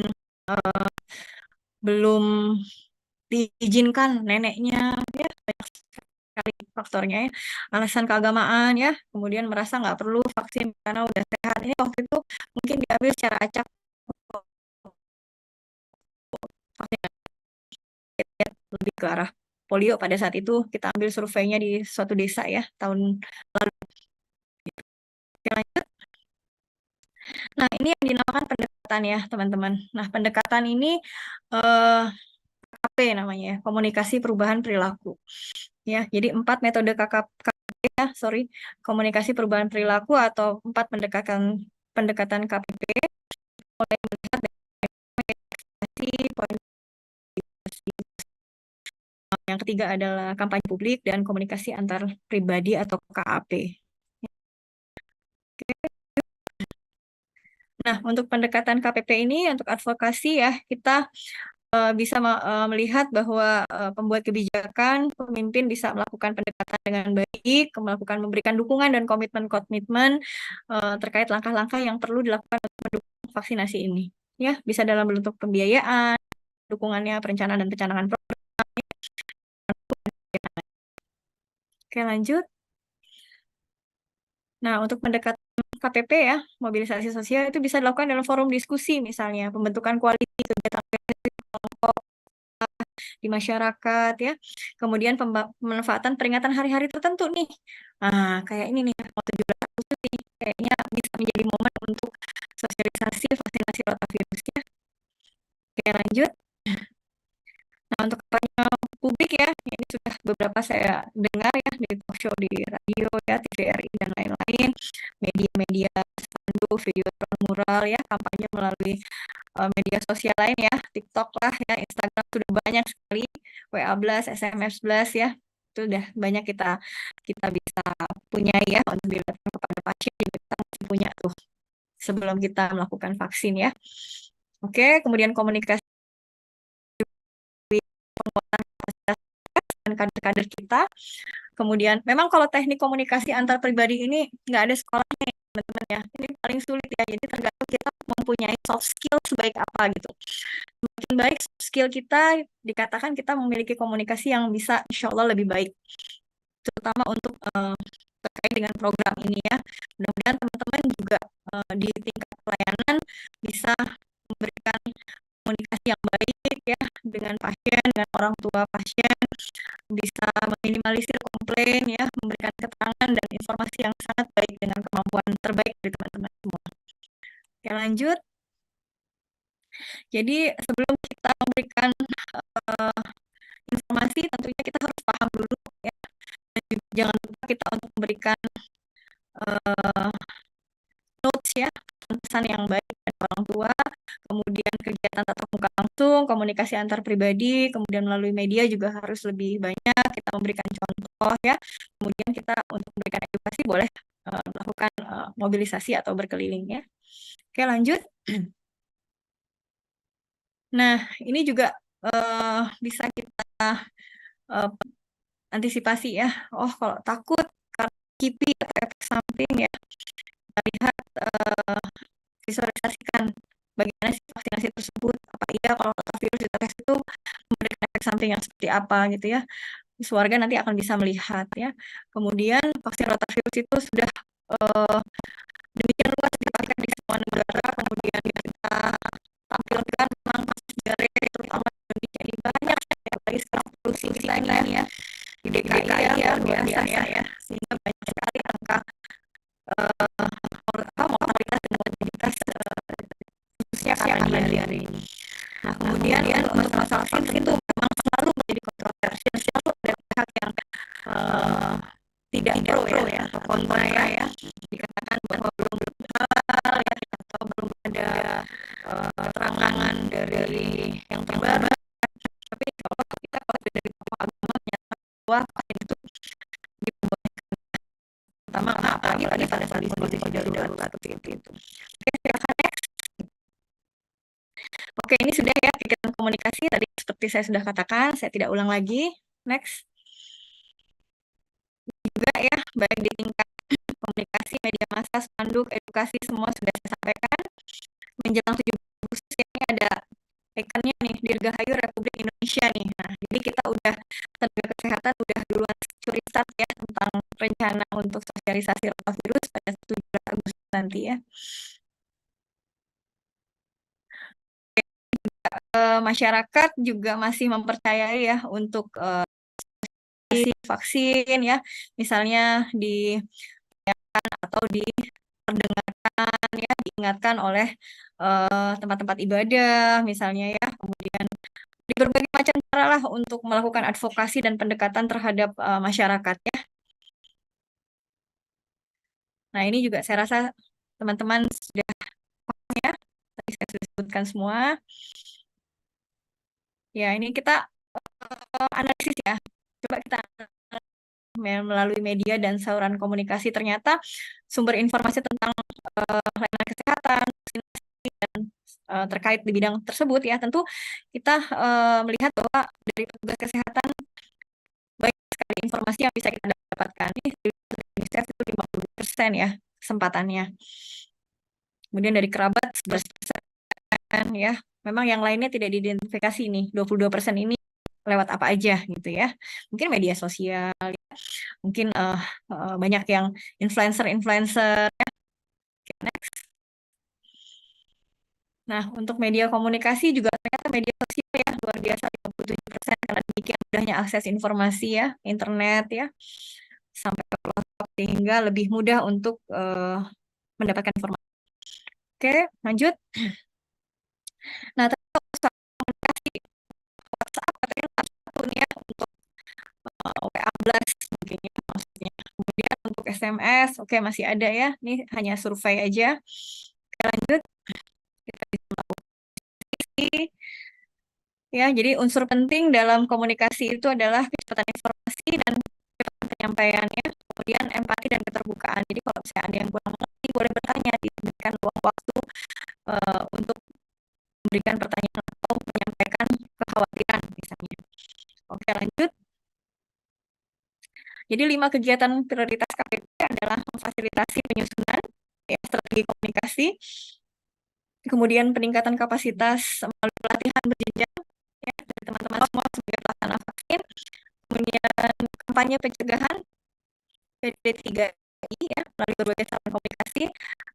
belum diizinkan neneknya ya, banyak sekali faktornya ya, alasan keagamaan ya, kemudian merasa nggak perlu vaksin karena udah sehat. Ini waktu itu mungkin diambil secara acak vaksin lebih ke arah polio pada saat itu. Kita ambil surveinya di suatu desa ya tahun lalu. Oke, lanjut. Nah, ini yang dinamakan pendekatan ya, teman-teman. Nah, pendekatan ini KKP namanya, komunikasi perubahan perilaku. Ya, jadi 4 metode KKP ya, komunikasi perubahan perilaku atau 4 pendekatan KPP, mulai melihat dari poin. Yang ketiga adalah kampanye publik dan komunikasi antar pribadi atau KAP. Nah, untuk pendekatan KPP ini, untuk advokasi ya, kita bisa melihat bahwa pembuat kebijakan, pemimpin bisa melakukan pendekatan dengan baik, memberikan dukungan dan komitmen-komitmen terkait langkah-langkah yang perlu dilakukan untuk mendukung vaksinasi ini. Ya, bisa dalam bentuk pembiayaan, dukungannya, perencanaan dan pencanangan program. Oke, lanjut. Nah, untuk pendekatan KPP ya, mobilisasi sosial itu bisa dilakukan dalam forum diskusi misalnya, pembentukan koalisi kegiatan kelompok di masyarakat ya. Kemudian pemanfaatan peringatan hari-hari tertentu nih. Nah, kayak ini nih, mau 17 Agustus nih, kayaknya bisa menjadi momen untuk sosialisasi vaksinasi rotavirus ya. Oke, lanjut. Nah, untuk kampanye publik ya, ini sudah beberapa saya dengar ya di talk show di radio ya, TVRI dan lain-lain, media-media spanduk, video mural ya, kampanye melalui media sosial lain ya, TikTok lah ya, Instagram sudah banyak sekali, WA Blast, SMS Blast ya, itu udah banyak kita bisa punya ya untuk dilakukan kepada pasien, juga kita masih punya tuh sebelum kita melakukan vaksin ya. Oke, kemudian komunikasi penguatan dan kader-kader kita. Kemudian memang kalau teknik komunikasi antar pribadi ini nggak ada sekolahnya ya, teman-teman ya. Ini paling sulit ya. Jadi tergantung kita mempunyai soft skill sebaik apa gitu. Semakin baik soft skill kita, dikatakan kita memiliki komunikasi yang bisa insya Allah lebih baik. Terutama untuk terkait dengan program ini ya. Mudah-mudahan teman-teman juga di tingkat pelayanan bisa memberikan komunikasi yang baik ya dengan pasien, dengan orang tua pasien, bisa meminimalisir komplain ya, memberikan keterangan dan informasi yang sangat baik dengan kemampuan terbaik dari teman-teman semua. Oke, lanjut. Jadi sebelum kita memberikan informasi, tentunya kita harus paham dulu ya. Dan juga jangan lupa kita untuk memberikan notes ya, pesan yang baik dari orang tua, kemudian kegiatan tatap muka langsung, komunikasi antar pribadi, kemudian melalui media juga harus lebih banyak kita memberikan contoh ya. Kemudian kita untuk memberikan edukasi boleh melakukan mobilisasi atau berkeliling ya. Oke, lanjut. Nah, ini juga bisa kita antisipasi ya. Oh, kalau takut karena KIPI atau efek samping ya, kita lihat visualisasikan bagaimana sih vaksinasi tersebut. Apa iya kalau rotavirus dites itu memberikan efek samping yang seperti apa gitu ya. Terus warga nanti akan bisa melihat ya. Kemudian vaksin rotavirus itu sudah demikian luas dipakai di semua negara. Kemudian kita tampilkan memang kasus diare terutama di Indonesia ini banyak ya, apalagi sekarang polusi kita ini ya di DKI ya luar biasa ya, sehingga banyak sekali angka mortalitas dan mortalitas khususnya karena diare ini. Nah, kemudian untuk masalah vaksin itu memang selalu menjadi kontroversi, selalu ada pihak yang tidak pro ya atau kontra ya, dikatakan bahwa belum benar ya atau belum ada keterangan dari yang terbaru. Tapi kalau kita dari tokoh agama menyatakan bahwa vaksin itu diperbolehkan, pertama apalagi pada saat kondisi darurat seperti itu. Oke, silakan next. Oke, ini sudah ya kegiatan komunikasi tadi seperti saya sudah katakan, saya tidak ulang lagi. Next. Juga ya, baik di tingkat komunikasi, media massa, spanduk, edukasi, semua sudah saya sampaikan. Menjelang 17 Agustus ini ada ikonnya nih, Dirgahayu Republik Indonesia nih. Nah, jadi kita udah, tenaga kesehatan udah duluan curi start ya tentang rencana untuk sosialisasi rotavirus pada 17 Agustus nanti ya. Masyarakat juga masih mempercayai ya untuk vaksin ya, misalnya di atau diperdengarkan ya, diingatkan oleh tempat-tempat ibadah misalnya ya, kemudian di berbagai macam cara lah untuk melakukan advokasi dan pendekatan terhadap masyarakat ya. Nah, ini juga saya rasa teman-teman sudah paham ya, tadi saya sudah sebutkan semua. Ya, ini kita analisis ya. Coba kita melalui media dan saluran komunikasi, ternyata sumber informasi tentang layanan kesehatan, vaksinasi, dan terkait di bidang tersebut ya, tentu kita melihat bahwa dari petugas kesehatan banyak sekali informasi yang bisa kita dapatkan. Ini dari UNICEF itu 50% ya kesempatannya. Kemudian dari kerabat 11% ya. Memang yang lainnya tidak diidentifikasi nih, 22% ini lewat apa aja gitu ya. Mungkin media sosial, ya. Mungkin banyak yang influencer ya. Okay, next. Nah, untuk media komunikasi juga ternyata media sosial ya luar biasa 57%, karena demikian mudahnya akses informasi ya, internet ya, sampai ke pelosok sehingga lebih mudah untuk mendapatkan informasi. Oke, lanjut. Nah, komunikasi WhatsApp katanya satu nih ya untuk WA Blast mungkin ya maksudnya. Kemudian untuk SMS, oke masih ada ya. Ini hanya survei aja. Oke, lanjut. Kita bisa melakukan ya. Jadi unsur penting dalam komunikasi itu adalah kecepatan informasi dan kecepatan penyampaiannya. Kemudian empati dan keterbukaan. Jadi kalau misalnya ada yang kurang mengerti, boleh bertanya, diberikan ruang waktu untuk memberikan pertanyaan atau menyampaikan kekhawatiran misalnya. Oke, lanjut. Jadi 5 kegiatan prioritas KPP adalah memfasilitasi penyusunan ya, strategi komunikasi, kemudian peningkatan kapasitas melalui pelatihan berjenjang ya, dari teman-teman semua sebagai pelaksana vaksin, kemudian kampanye pencegahan PD3I ya, melalui berbagai saluran komunikasi,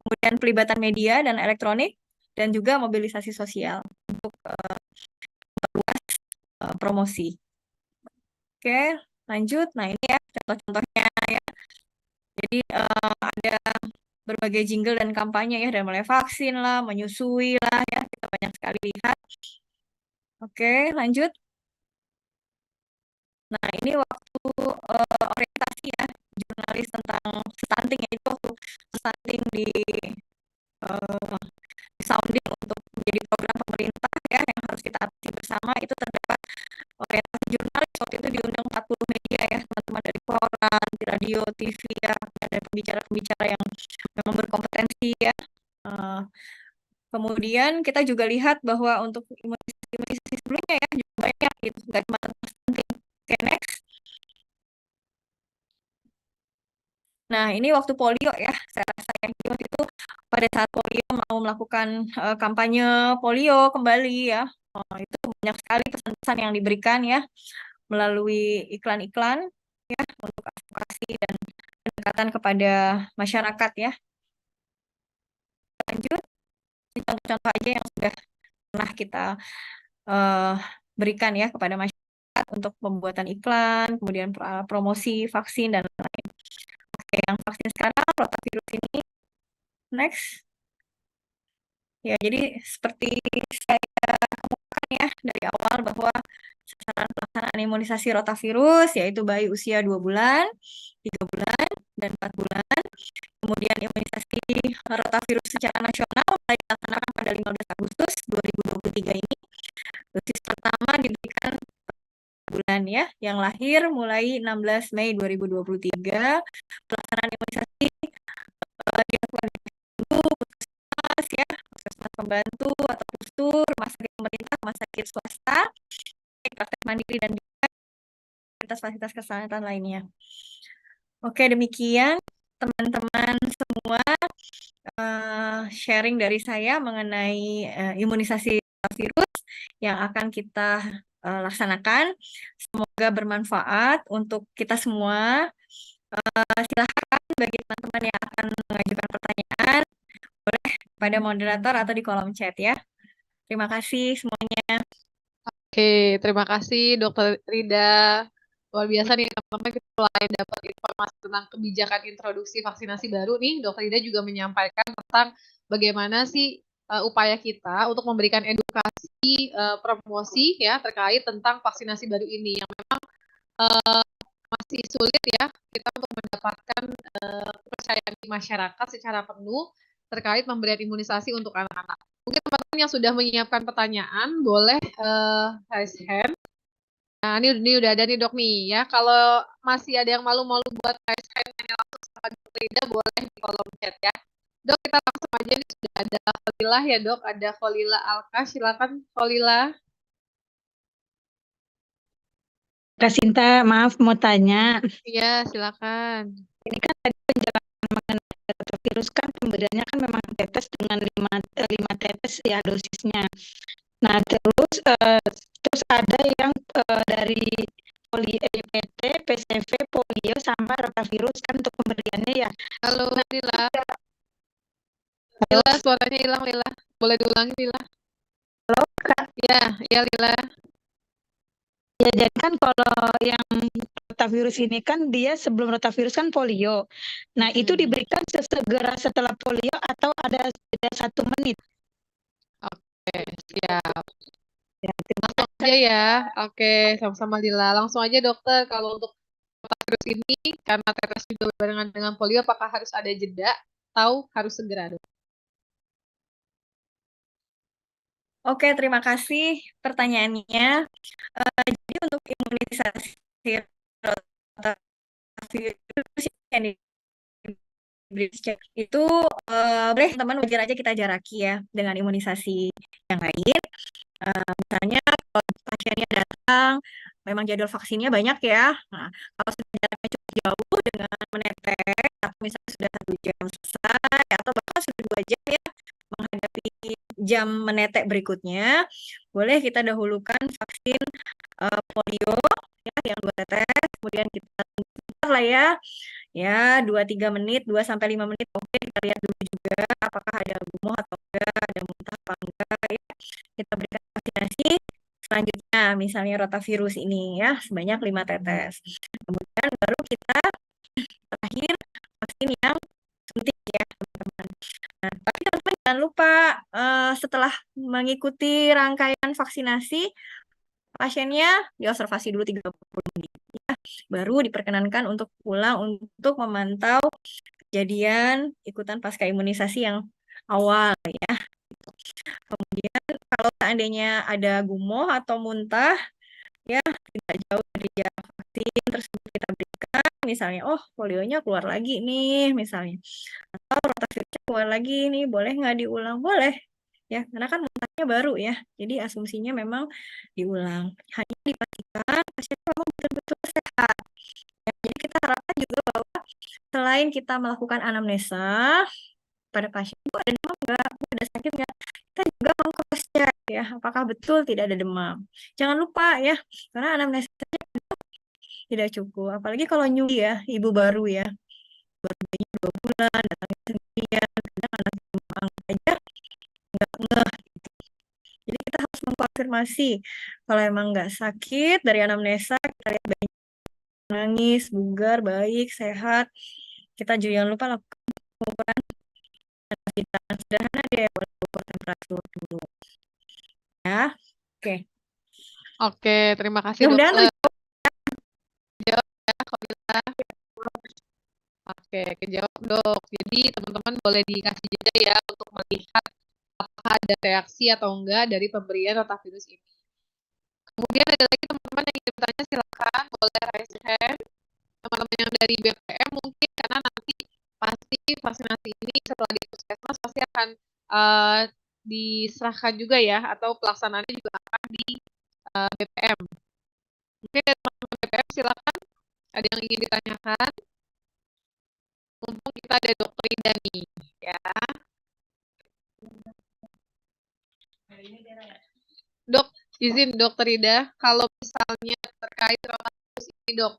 kemudian pelibatan media dan elektronik, dan juga mobilisasi sosial untuk memperluas promosi. Oke, lanjut. Nah, ini ya contoh-contohnya ya. Jadi ada berbagai jingle dan kampanye ya, dari mulai vaksin lah, menyusui lah ya, kita banyak sekali lihat. Oke, lanjut. Nah, ini waktu orientasi ya, jurnalis tentang stunting ya, itu waktu stunting di sounding untuk menjadi program pemerintah ya yang harus kita atasi bersama, itu terdapat orientasi jurnalis. Waktu itu diundang 40 media ya, teman-teman dari koran, di radio, TV ya, ada pembicara-pembicara yang memang berkompetensi ya. Kemudian kita juga lihat bahwa untuk imunisasi sebelumnya ya juga banyak gitu, nggak cuma tentang stunting. Oke, next. Nah, ini waktu polio ya, saya rasa yang waktu itu pada saat polio mau melakukan kampanye polio kembali ya. Itu banyak sekali pesan-pesan yang diberikan ya melalui iklan-iklan ya untuk advokasi dan pendekatan kepada masyarakat ya. Lanjut, ini contoh-contoh aja yang sudah pernah kita eh, berikan ya kepada masyarakat untuk pembuatan iklan, kemudian promosi vaksin dan lain-lain. Oke, yang vaksin sekarang rotavirus ini next. Ya, jadi seperti saya kemukakan ya dari awal bahwa sasaran pelaksanaan imunisasi rotavirus yaitu bayi usia 2 bulan, 3 bulan, dan 4 bulan. Kemudian imunisasi rotavirus secara nasional mulai dilaksanakan pada 15 Agustus 2023 ini. Dosis pertama diberikan bulan ya, yang lahir mulai 16 Mei 2023. Pelaksanaan imunisasi dilakukan dulu puskesmas ya, puskesmas pembantu atau pustur, rumah sakit pemerintah, rumah sakit swasta, praktek mandiri dan juga fasilitas kesehatan lainnya. Oke, demikian teman-teman semua sharing dari saya mengenai imunisasi virus yang akan kita laksanakan. Semoga bermanfaat untuk kita semua. Silahkan bagi teman-teman yang akan mengajukan pertanyaan, boleh pada moderator atau di kolom chat ya. Terima kasih semuanya. Oke, terima kasih Dokter Rida. Luar biasa nih teman-teman, kita mulai dapat informasi tentang kebijakan introduksi vaksinasi baru nih. Dokter Rida juga menyampaikan tentang bagaimana sih upaya kita untuk memberikan edukasi, promosi ya terkait tentang vaksinasi baru ini yang memang masih sulit ya kita untuk mendapatkan kepercayaan di masyarakat secara penuh terkait pemberian imunisasi untuk anak-anak. Mungkin teman-teman yang sudah menyiapkan pertanyaan boleh raise hand. Nah, ini udah ada nih dok nih ya. Kalau masih ada yang malu-malu buat raise hand hanya langsung sama Dok Rida boleh di kolom chat ya. Dok, kita langsung aja nih sudah ada Kholilah ya dok. Ada Kholilah Alka, silakan Kholilah. Kak Sinta, maaf mau tanya. Iya, silakan. Ini kan tadi penjelasan mengenai virus kan pemberiannya kan memang tetes dengan 5 tetes ya dosisnya. Nah, terus ada yang dari PT, PCV, polio sama rotavirus kan untuk pemberiannya ya. Halo, Nah, Lila. halo, Lila, suaranya hilang, Lila. Boleh diulangi, Lila? halo Kak. Ya, Lila. Ya, jadi kan kalau yang rotavirus ini kan dia sebelum rotavirus kan polio. Nah, itu diberikan segera setelah polio atau ada jeda 1 menit? Oke, siap. Ya, terima Langsung aja ya. Oke, sama-sama Lila. Langsung aja dokter, kalau untuk rotavirus ini, karena tetes juga barengan dengan polio, apakah harus ada jeda atau harus segera, dok? Oke, terima kasih pertanyaannya. Jadi untuk imunisasi rotavirus yang itu boleh teman wajar aja kita jaraki ya dengan imunisasi yang lain. Misalnya kalau pasiennya datang, memang jadwal vaksinnya banyak ya. Nah, kalau sudah jaraknya cukup jauh dengan menetes, atau misalnya sudah 1 jam selesai, atau bahkan sudah 2 jam ya menghadapi jam menetek berikutnya, boleh kita dahulukan vaksin polio ya yang 2 tetes, kemudian kita tunggu sebentar lah ya 2-3 menit, 2-5 menit. Oke, kita lihat dulu juga apakah ada gumoh atau enggak, ada muntah apa enggak ya. Kita berikan vaksinasi selanjutnya, misalnya rotavirus ini ya sebanyak 5 tetes. Kemudian baru kita terakhir vaksin yang suntik ya teman-teman. Nah, tapi teman-teman jangan lupa setelah mengikuti rangkaian vaksinasi, pasiennya diobservasi dulu 30 menit. Ya. Baru diperkenankan untuk pulang untuk memantau kejadian ikutan pasca imunisasi yang awal ya. Kemudian kalau seandainya ada gumoh atau muntah, ya tidak jauh dari jarak vaksin tersebut kita berikan, misalnya, oh polionya keluar lagi nih, misalnya, atau rotavirusnya keluar lagi nih, boleh nggak diulang? Boleh, ya, karena kan muntahnya baru ya, jadi asumsinya memang diulang. Hanya dipastikan pasiennya memang betul-betul sehat. Ya, jadi kita harapkan juga bahwa selain kita melakukan anamnesa pada pasien, Bu ada demam nggak? Bu ada sakit nggak? Kita juga meng-cross check ya, apakah betul tidak ada demam. Jangan lupa ya, karena anamnesa tidak cukup. Apalagi kalau nyubi ya, ibu baru ya, baru bayinya 2 bulan, datangnya sendirian, kadang anak demam aja nggak ngeh. Jadi kita harus mengkonfirmasi kalau emang nggak sakit dari anamnesa, kita lihat bayi nangis, bugar, baik, sehat. Kita juga jangan lupa lakukan pengukuran vitamin sederhana deh, boleh ukur temperatur dulu. Ya, oke. Oke, terima kasih Mudah-mudahan dokter. Jawab ya, Khobila. Oke, kejawab dok. Jadi teman-teman boleh dikasih jeda ya untuk melihat apakah ada reaksi atau enggak dari pemberian rotavirus ini. Kemudian ada lagi teman-teman yang ingin bertanya, silakan boleh raise hand. Teman-teman yang dari BPM mungkin, karena nanti pasti vaksinasi ini setelah di puskesmas pasti akan diserahkan juga ya, atau pelaksanaannya juga akan di BPM. Mungkin dari teman-teman BPM silakan, ada yang ingin ditanyakan. Mumpung kita ada Dokter Ida nih, ya. Dok, izin Dokter Ida, kalau misalnya terkait rotavirus ini dok,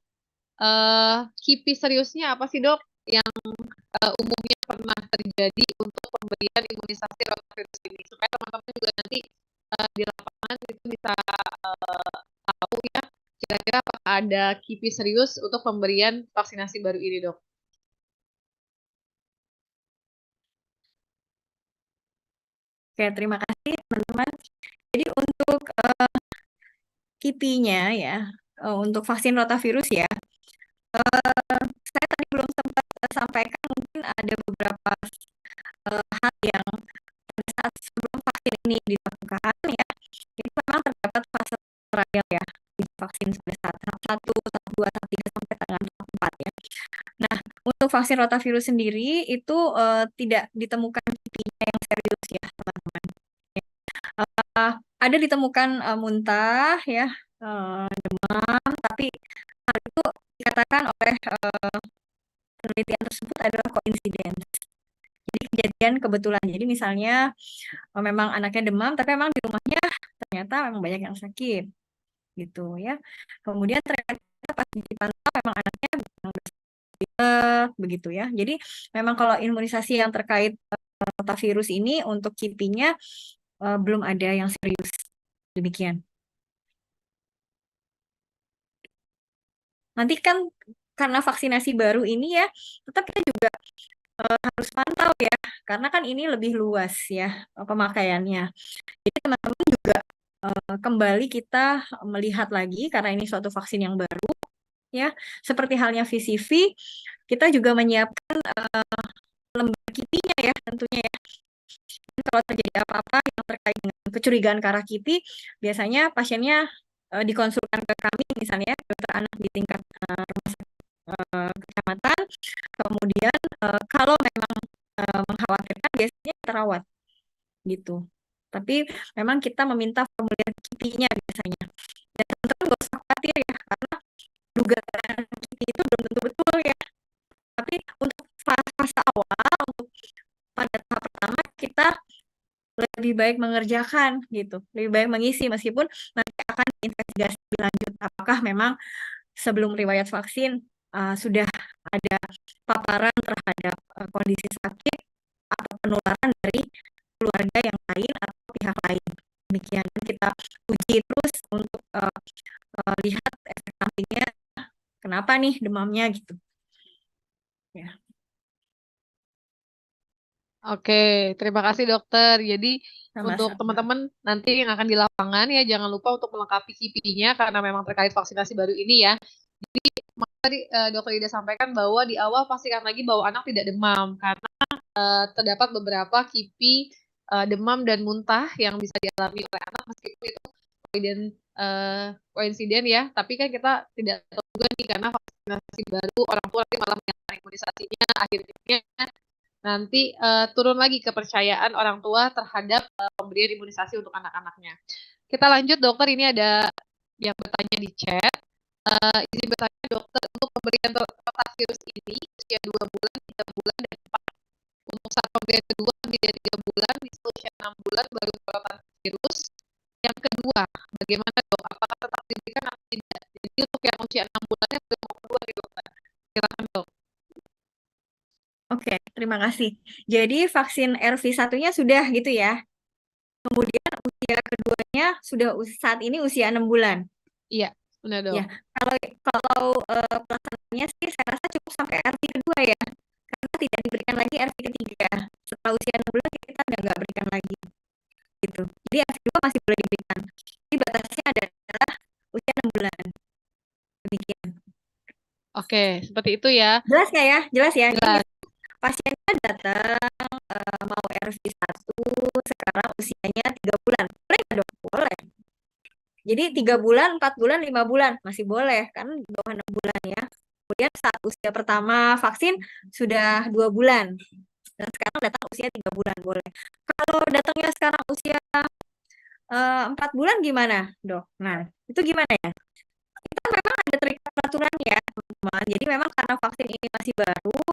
KIPI seriusnya apa sih dok yang umumnya pernah terjadi untuk pemberian imunisasi rotavirus ini, supaya teman-teman juga nanti di lapangan itu bisa tahu ya kira-kira apakah ada KIPI serius untuk pemberian vaksinasi baru ini dok. Oke, terima kasih teman-teman. Jadi untuk KIPI-nya ya, untuk vaksin rotavirus ya, saya tadi belum sempat sampaikan, mungkin ada beberapa hal yang pada saat sebelum vaksin ini dilakukan ya, ini memang terdapat fase trial ya, di vaksin pada saat tahap 1, tahap 2, tahap 3, sampai dengan tahap 4 ya. Nah, untuk vaksin rotavirus sendiri itu tidak ditemukan KIPI-nya yang serius ya, teman-teman. Ada ditemukan muntah ya, demam, tapi hal itu dikatakan oleh penelitian tersebut adalah coincidence. Jadi kejadian kebetulan. Jadi misalnya memang anaknya demam, tapi memang di rumahnya ternyata memang banyak yang sakit, gitu ya. Kemudian ternyata pas dipantau memang anaknya begitu ya. Jadi memang kalau imunisasi yang terkait rotavirus ini untuk KIPI-nya belum ada yang serius. Demikian. Nanti kan karena vaksinasi baru ini ya, tetap kita juga harus pantau ya, karena kan ini lebih luas ya pemakaiannya. Jadi teman-teman juga kembali kita melihat lagi, karena ini suatu vaksin yang baru ya, seperti halnya VCV, kita juga menyiapkan lembar KIPI-nya ya tentunya ya. Dan kalau terjadi apa-apa yang terkait dengan kecurigaan ke arah KIPI, biasanya pasiennya dikonsulkan ke kami, misalnya dokter anak di tingkat rumah sakit kecamatan. Kemudian kalau memang mengkhawatirkan, biasanya terawat gitu. Tapi memang kita meminta formulir KIPI-nya biasanya. Dan teman-teman nggak usah khawatir ya, karena dugaan KIPI itu belum tentu betul ya. Tapi untuk fase awal, untuk pada tahap pertama, kita lebih baik mengerjakan gitu, lebih baik mengisi, meskipun nanti akan diinvestigasi lebih lanjut apakah memang sebelum riwayat vaksin sudah ada paparan terhadap kondisi sakit atau penularan dari keluarga yang lain atau pihak lain. Demikian kita uji terus untuk lihat efek sampingnya, kenapa nih demamnya gitu. Ya. Oke, terima kasih dokter. Jadi untuk Sama-sama. teman-teman nanti yang akan di lapangan ya, jangan lupa untuk melengkapi KIPI-nya karena memang terkait vaksinasi baru ini ya. Jadi tadi dokter Ida sampaikan bahwa di awal pastikan lagi bahwa anak tidak demam karena terdapat beberapa KIPI demam dan muntah yang bisa dialami oleh anak, meskipun itu koinsiden ya. Tapi kan kita tidak tahu juga nih, karena vaksinasi baru orang tua nanti malah menyalahkan imunisasinya, akhirnya nanti turun lagi kepercayaan orang tua terhadap pemberian imunisasi untuk anak-anaknya. Kita lanjut dokter, ini ada yang bertanya di chat. Izin bertanya dokter, untuk pemberian rotavirus ini usia 2 bulan, 3 bulan, dan 4. Untuk saat pemberian kedua beda 3 bulan, bisa usia 6 bulan baru rotavirus. Yang kedua, bagaimana dok? Apakah tetap diberikan atau tidak? Jadi untuk yang usia 6 bulannya belum mau kedua nih dokter. Silakan dok. Oke, terima kasih. Jadi vaksin RV1-nya sudah gitu ya. Kemudian usia keduanya sudah saat ini usia 6 bulan. Iya, benar dok. Ya, kalau pelaksanaannya sih saya rasa cukup sampai RV kedua ya. Karena tidak diberikan lagi RV ketiga. Setelah usia 6 bulan kita nggak berikan lagi. Gitu. Jadi RV kedua masih boleh diberikan. Jadi batasnya adalah usia 6 bulan. Demikian. Oke, seperti itu ya. Jelas nggak ya? Jelas ya? Jadi Jelas. pasiennya datang mau RV1 sekarang usianya 3 bulan. Boleh nggak dok? Boleh. Jadi 3 bulan, 4 bulan, 5 bulan masih boleh kan di bawah 6 bulan ya. Kemudian saat usia pertama vaksin sudah 2 bulan. Dan sekarang datang usia 3 bulan boleh. Kalau datangnya sekarang usia 4 bulan gimana, dok? Nah, itu gimana ya? Kita memang ada terikat peraturan ya, teman-teman. Jadi memang karena vaksin ini masih baru,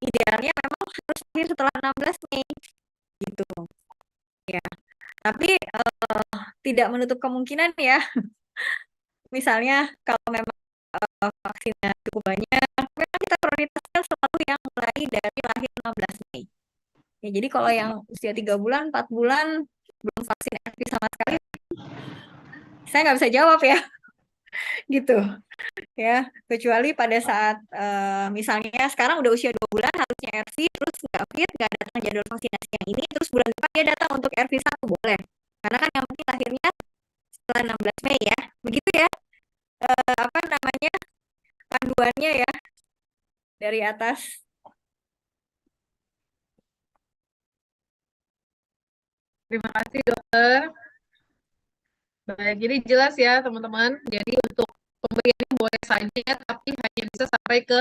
idealnya memang harus vaksin setelah 16 Mei. Gitu. Ya. Tapi tidak menutup kemungkinan ya. Misalnya kalau memang vaksinnya cukup banyak, memang kita prioritaskan selalu yang mulai dari lahir 16 Mei. Ya, jadi kalau yang usia 3 bulan, 4 bulan, belum vaksin RV sama sekali, saya nggak bisa jawab ya. Gitu. Ya, kecuali pada saat misalnya sekarang udah usia 2 bulan, harusnya RV, terus nggak fit, nggak datang jadwal vaksinasi yang ini, terus bulan depan dia datang untuk RV1, boleh. Karena kan yang penting lahirnya setelah 16 Mei ya. Begitu ya, apa namanya, panduannya ya, dari atas. Terima kasih dokter. Baik, jadi jelas ya teman-teman. Jadi untuk pemberiannya boleh saja, tapi hanya bisa sampai ke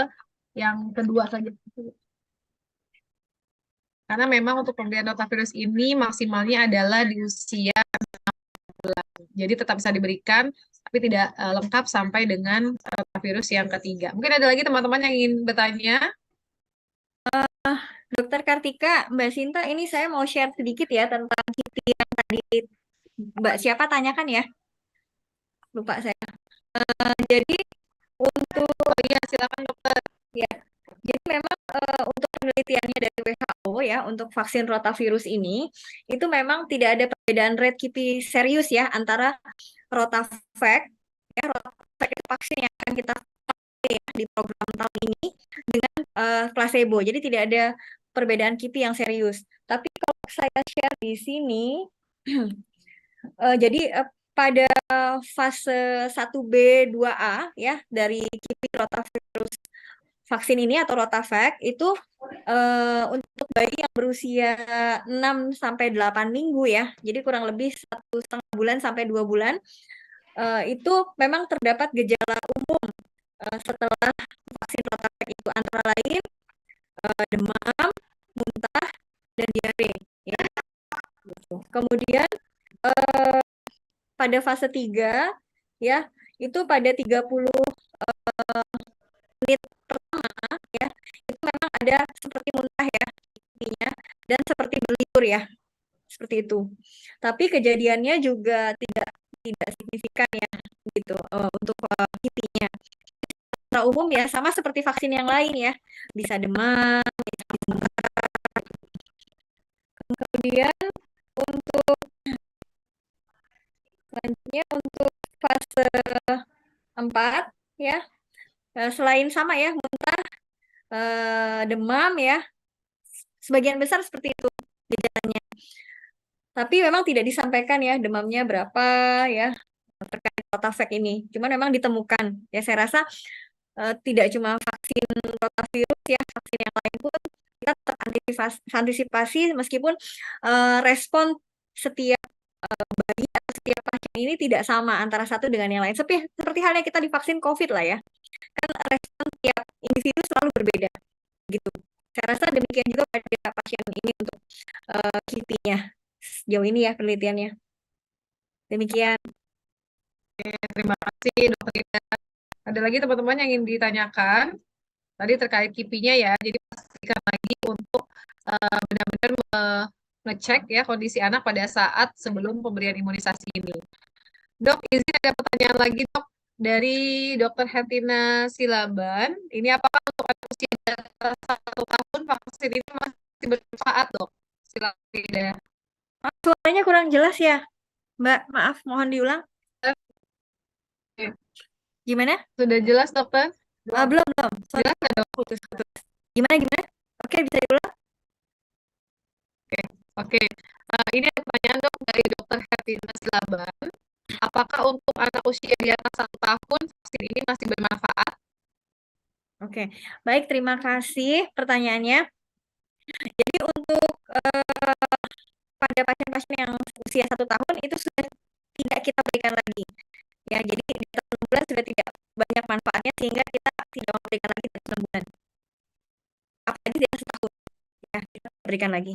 yang kedua saja. Karena memang untuk pemberian rotavirus ini maksimalnya adalah di usia 6 bulan. Jadi tetap bisa diberikan, tapi tidak lengkap sampai dengan rotavirus yang ketiga. Mungkin ada lagi teman-teman yang ingin bertanya? Dokter Kartika, Mbak Sinta, ini saya mau share sedikit ya tentang KIPI yang tadi Mbak siapa tanyakan ya? Lupa saya. Jadi untuk Oh iya, silakan dokter. ya, jadi memang untuk penelitiannya dari WHO ya untuk vaksin rotavirus ini itu memang tidak ada perbedaan rate KIPI serius ya antara Rotavac ya Rotavac itu vaksin yang akan kita pakai ya di program tahun ini dengan placebo. Jadi tidak ada perbedaan KIPI yang serius. Tapi kalau saya share di sini jadi pada fase 1B 2A ya dari KIPI rotavirus vaksin ini atau Rotavac itu untuk bayi yang berusia 6 sampai 8 minggu ya. Jadi kurang lebih 1,5 bulan sampai 2 bulan itu memang terdapat gejala umum setelah vaksin Rotavac itu antara lain demam, muntah, dan diare ya. Kemudian pada fase 3 ya itu pada 30 menit pertama ya itu memang ada seperti muntah ya intinya dan seperti berliur ya seperti itu. Tapi kejadiannya juga tidak signifikan ya gitu untuk KIPI-nya. Secara umum ya sama seperti vaksin yang lain ya bisa demam, bisa muntah. Kemudian untuk selanjutnya untuk fase 4 ya selain sama ya muntah, demam ya sebagian besar seperti itu gejalanya. Tapi memang tidak disampaikan ya demamnya berapa ya terkait Rotavac ini. Cuman memang ditemukan. Ya saya rasa tidak cuma vaksin rotavirus ya, vaksin yang lain pun kita terantisipasi meskipun respon setiap bayi atau setiap pasien ini tidak sama antara satu dengan yang lain. Seperti halnya kita divaksin COVID lah ya. Kan respon tiap individu selalu berbeda gitu. Saya rasa demikian juga pada pasien ini untuk KIPI-nya. Sejauh ini ya penelitiannya. Demikian. Terima kasih dokter Ida. Ada lagi teman-teman yang ingin ditanyakan? tadi terkait KIPI-nya ya. Jadi pastikan lagi untuk benar-benar ngecek ya kondisi anak pada saat sebelum pemberian imunisasi ini. Dok, izin ada pertanyaan lagi dok dari Dokter Hertina Silaban. Ini apakah untuk anak usia di atas 1 tahun vaksin ini masih bermanfaat dok? Silakan tidak. Suaranya kurang jelas ya, Mbak. Maaf, mohon diulang. Gimana? Sudah jelas dokter? Belum, belum. Sorry, Jelas nggak dok? putus. Gimana? Oke, bisa diulang? Oke. Ini ada pertanyaan dok dari Dokter Hertina Silaban. Apakah untuk anak usia di atas 1 tahun vaksin ini masih bermanfaat? Oke, baik. Terima kasih pertanyaannya. Jadi untuk pada pasien-pasien yang usia 1 tahun itu sudah tidak kita berikan lagi. Ya, jadi di atas 6 bulan sudah tidak banyak manfaatnya sehingga kita tidak memberikan lagi di atas 6 bulan. Apalagi di atas 1 tahun, ya kita berikan lagi.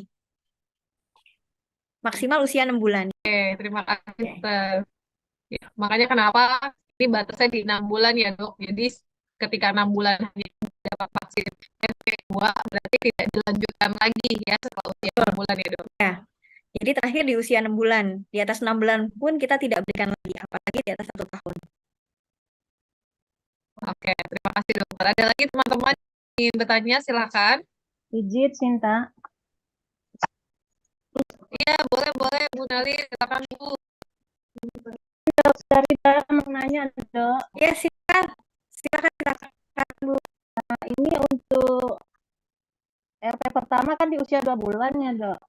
Maksimal usia 6 bulan. Oke, terima kasih dokter. Ya, makanya kenapa ini batasnya di 6 bulan ya dok. Jadi ketika 6 bulan hanya dapat vaksin MV2 berarti tidak dilanjutkan lagi ya setelah usia 6 bulan ya dok. Ya, jadi terakhir di usia 6 bulan. Di atas 6 bulan pun kita tidak berikan lagi, apalagi di atas 1 tahun. Oke, terima kasih dokter. Ada lagi teman-teman yang ingin bertanya, silakan. Pijit, Sinta. Iya, boleh Bu Nali, silakan Bu. Dok, Sarita mau nanya, dok. Ya, silakan Bu. Ini untuk RP pertama kan di usia 2 bulan ya, dok.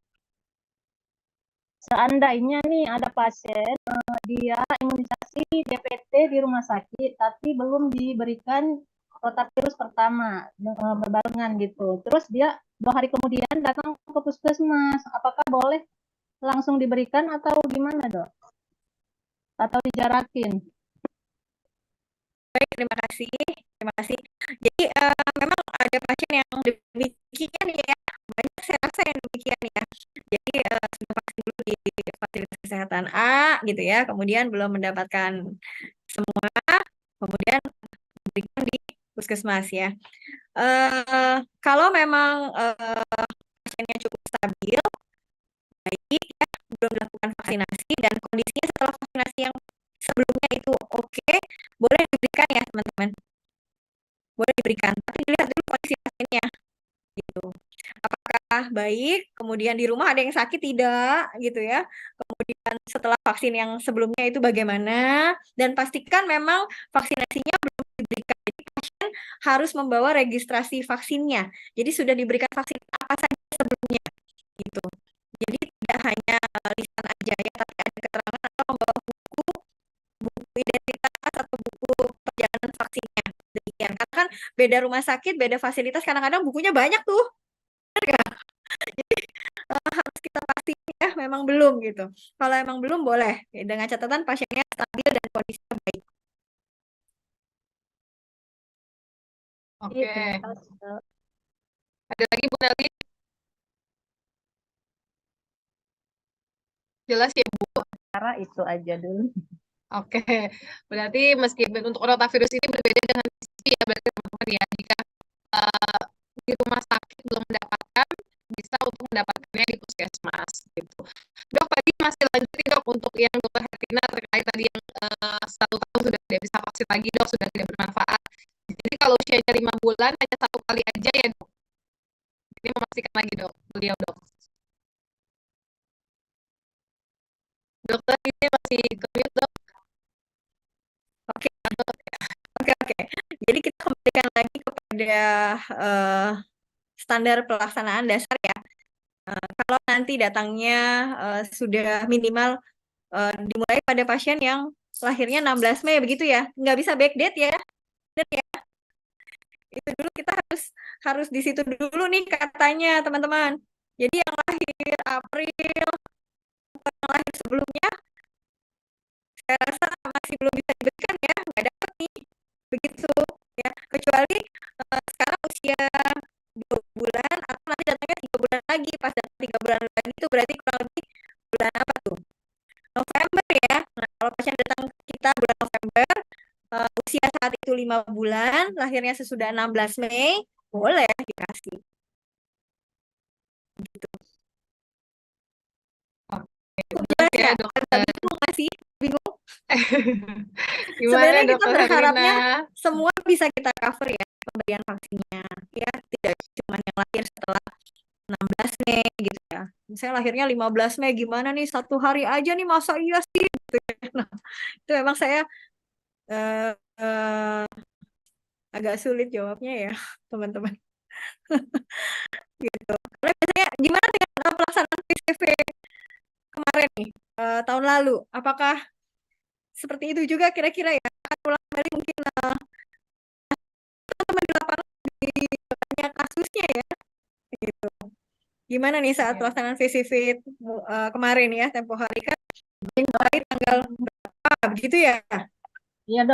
Seandainya nih ada pasien, dia imunisasi DPT di rumah sakit, tapi belum diberikan rotavirus pertama berbarengan gitu. Terus dia 2 hari kemudian datang ke puskesmas, apakah boleh langsung diberikan atau gimana, dok? Atau dijarakin? Baik, terima kasih. Jadi memang ada pasien yang demikian ya, banyak saya rasa yang demikian ya. Jadi sudah vaksin dulu di fasilitas kesehatan A gitu ya, kemudian belum mendapatkan semua, kemudian diberikan di puskesmas ya. Kalau memang pasiennya cukup stabil, baik ya, belum melakukan vaksinasi dan kondisinya setelah vaksinasi yang sebelumnya itu oke, boleh diberikan ya teman-teman. Boleh diberikan, tapi dilihat dulu kondisi pasiennya gitu. Apakah baik, kemudian di rumah ada yang sakit tidak gitu ya. Kemudian setelah vaksin yang sebelumnya itu bagaimana, dan pastikan memang vaksinasinya belum diberikan. Jadi pasien harus membawa registrasi vaksinnya. Jadi sudah diberikan vaksin apa saja sebelumnya gitu. Jadi tidak hanya lisan aja ya, tapi ada keterangan atau membawa buku identitas atau buku perjalanan vaksinnya. Demikian. Karena kan beda rumah sakit, beda fasilitas, kadang-kadang bukunya banyak tuh. Jadi harus kita pastiin ya memang belum gitu. Kalau emang belum boleh dengan catatan pasiennya stabil dan kondisinya baik. Oke. Terima kasih, dok. Ada lagi Bu Nali? Jelas ya Bu? Cara itu aja dulu. Oke, berarti meskipun untuk rotavirus ini berbeda dengan PCV ya berarti teman-teman ya, jika di rumah sakit belum mendapatkan, bisa untuk mendapatkannya di puskesmas gitu. Dok, tadi masih lanjutin dok untuk yang dokter Hertina terkait tadi yang 1 tahun sudah tidak bisa vaksin lagi dok, sudah tidak bermanfaat. Jadi kalau usianya 5 bulan hanya 1 kali aja ya dok. Ini memastikan lagi dok, beliau dok. Dokter ini masih kemit dok. Oke. Jadi kita kembalikan lagi kepada standar pelaksanaan dasar ya. Kalau nanti datangnya sudah minimal dimulai pada pasien yang lahirnya 16 Mei begitu ya, nggak bisa backdate ya. Benar ya? Itu dulu kita harus di situ dulu nih katanya teman-teman. Jadi yang lahir April atau yang lahir sebelumnya, saya rasa masih belum bisa diberikan ya, nggak dapat nih, begitu ya. Kecuali sekarang usia 2 bulan atau nanti datangnya 3 bulan lagi, pas datang 3 bulan lagi itu berarti kurang lebih bulan apa tuh? November ya. Nah, kalau pasien datang ke kita bulan November, usia 1 saat itu 5 bulan, lahirnya sesudah 16 Mei, boleh dikasih. Gitu. Cukup jelas Oke, ya? dokter. Agak bingung nggak sih? Bingung? Gimana Sebenarnya kita dokter berharapnya Herlina? semua bisa kita cover ya pemberian vaksinnya. Ya, tidak cuma yang lahir setelah 16 Mei gitu ya. Misalnya lahirnya 15 Mei, gimana nih 1 hari aja nih, masa iya sih? Gitu ya. Nah, itu memang saya eh, eh, agak sulit jawabnya ya, teman-teman. Gitu. Karena biasanya gimana dengan pelaksanaan PSBB kemarin nih, tahun lalu? Apakah seperti itu juga kira-kira ya? Akan ulang kembali mungkin teman di lapangan di banyak kasusnya ya, gitu. Gimana nih saat Iya. pelaksanaan PSBB kemarin ya, tempo hari kan mulai tanggal berapa begitu ya? Iya, Dok.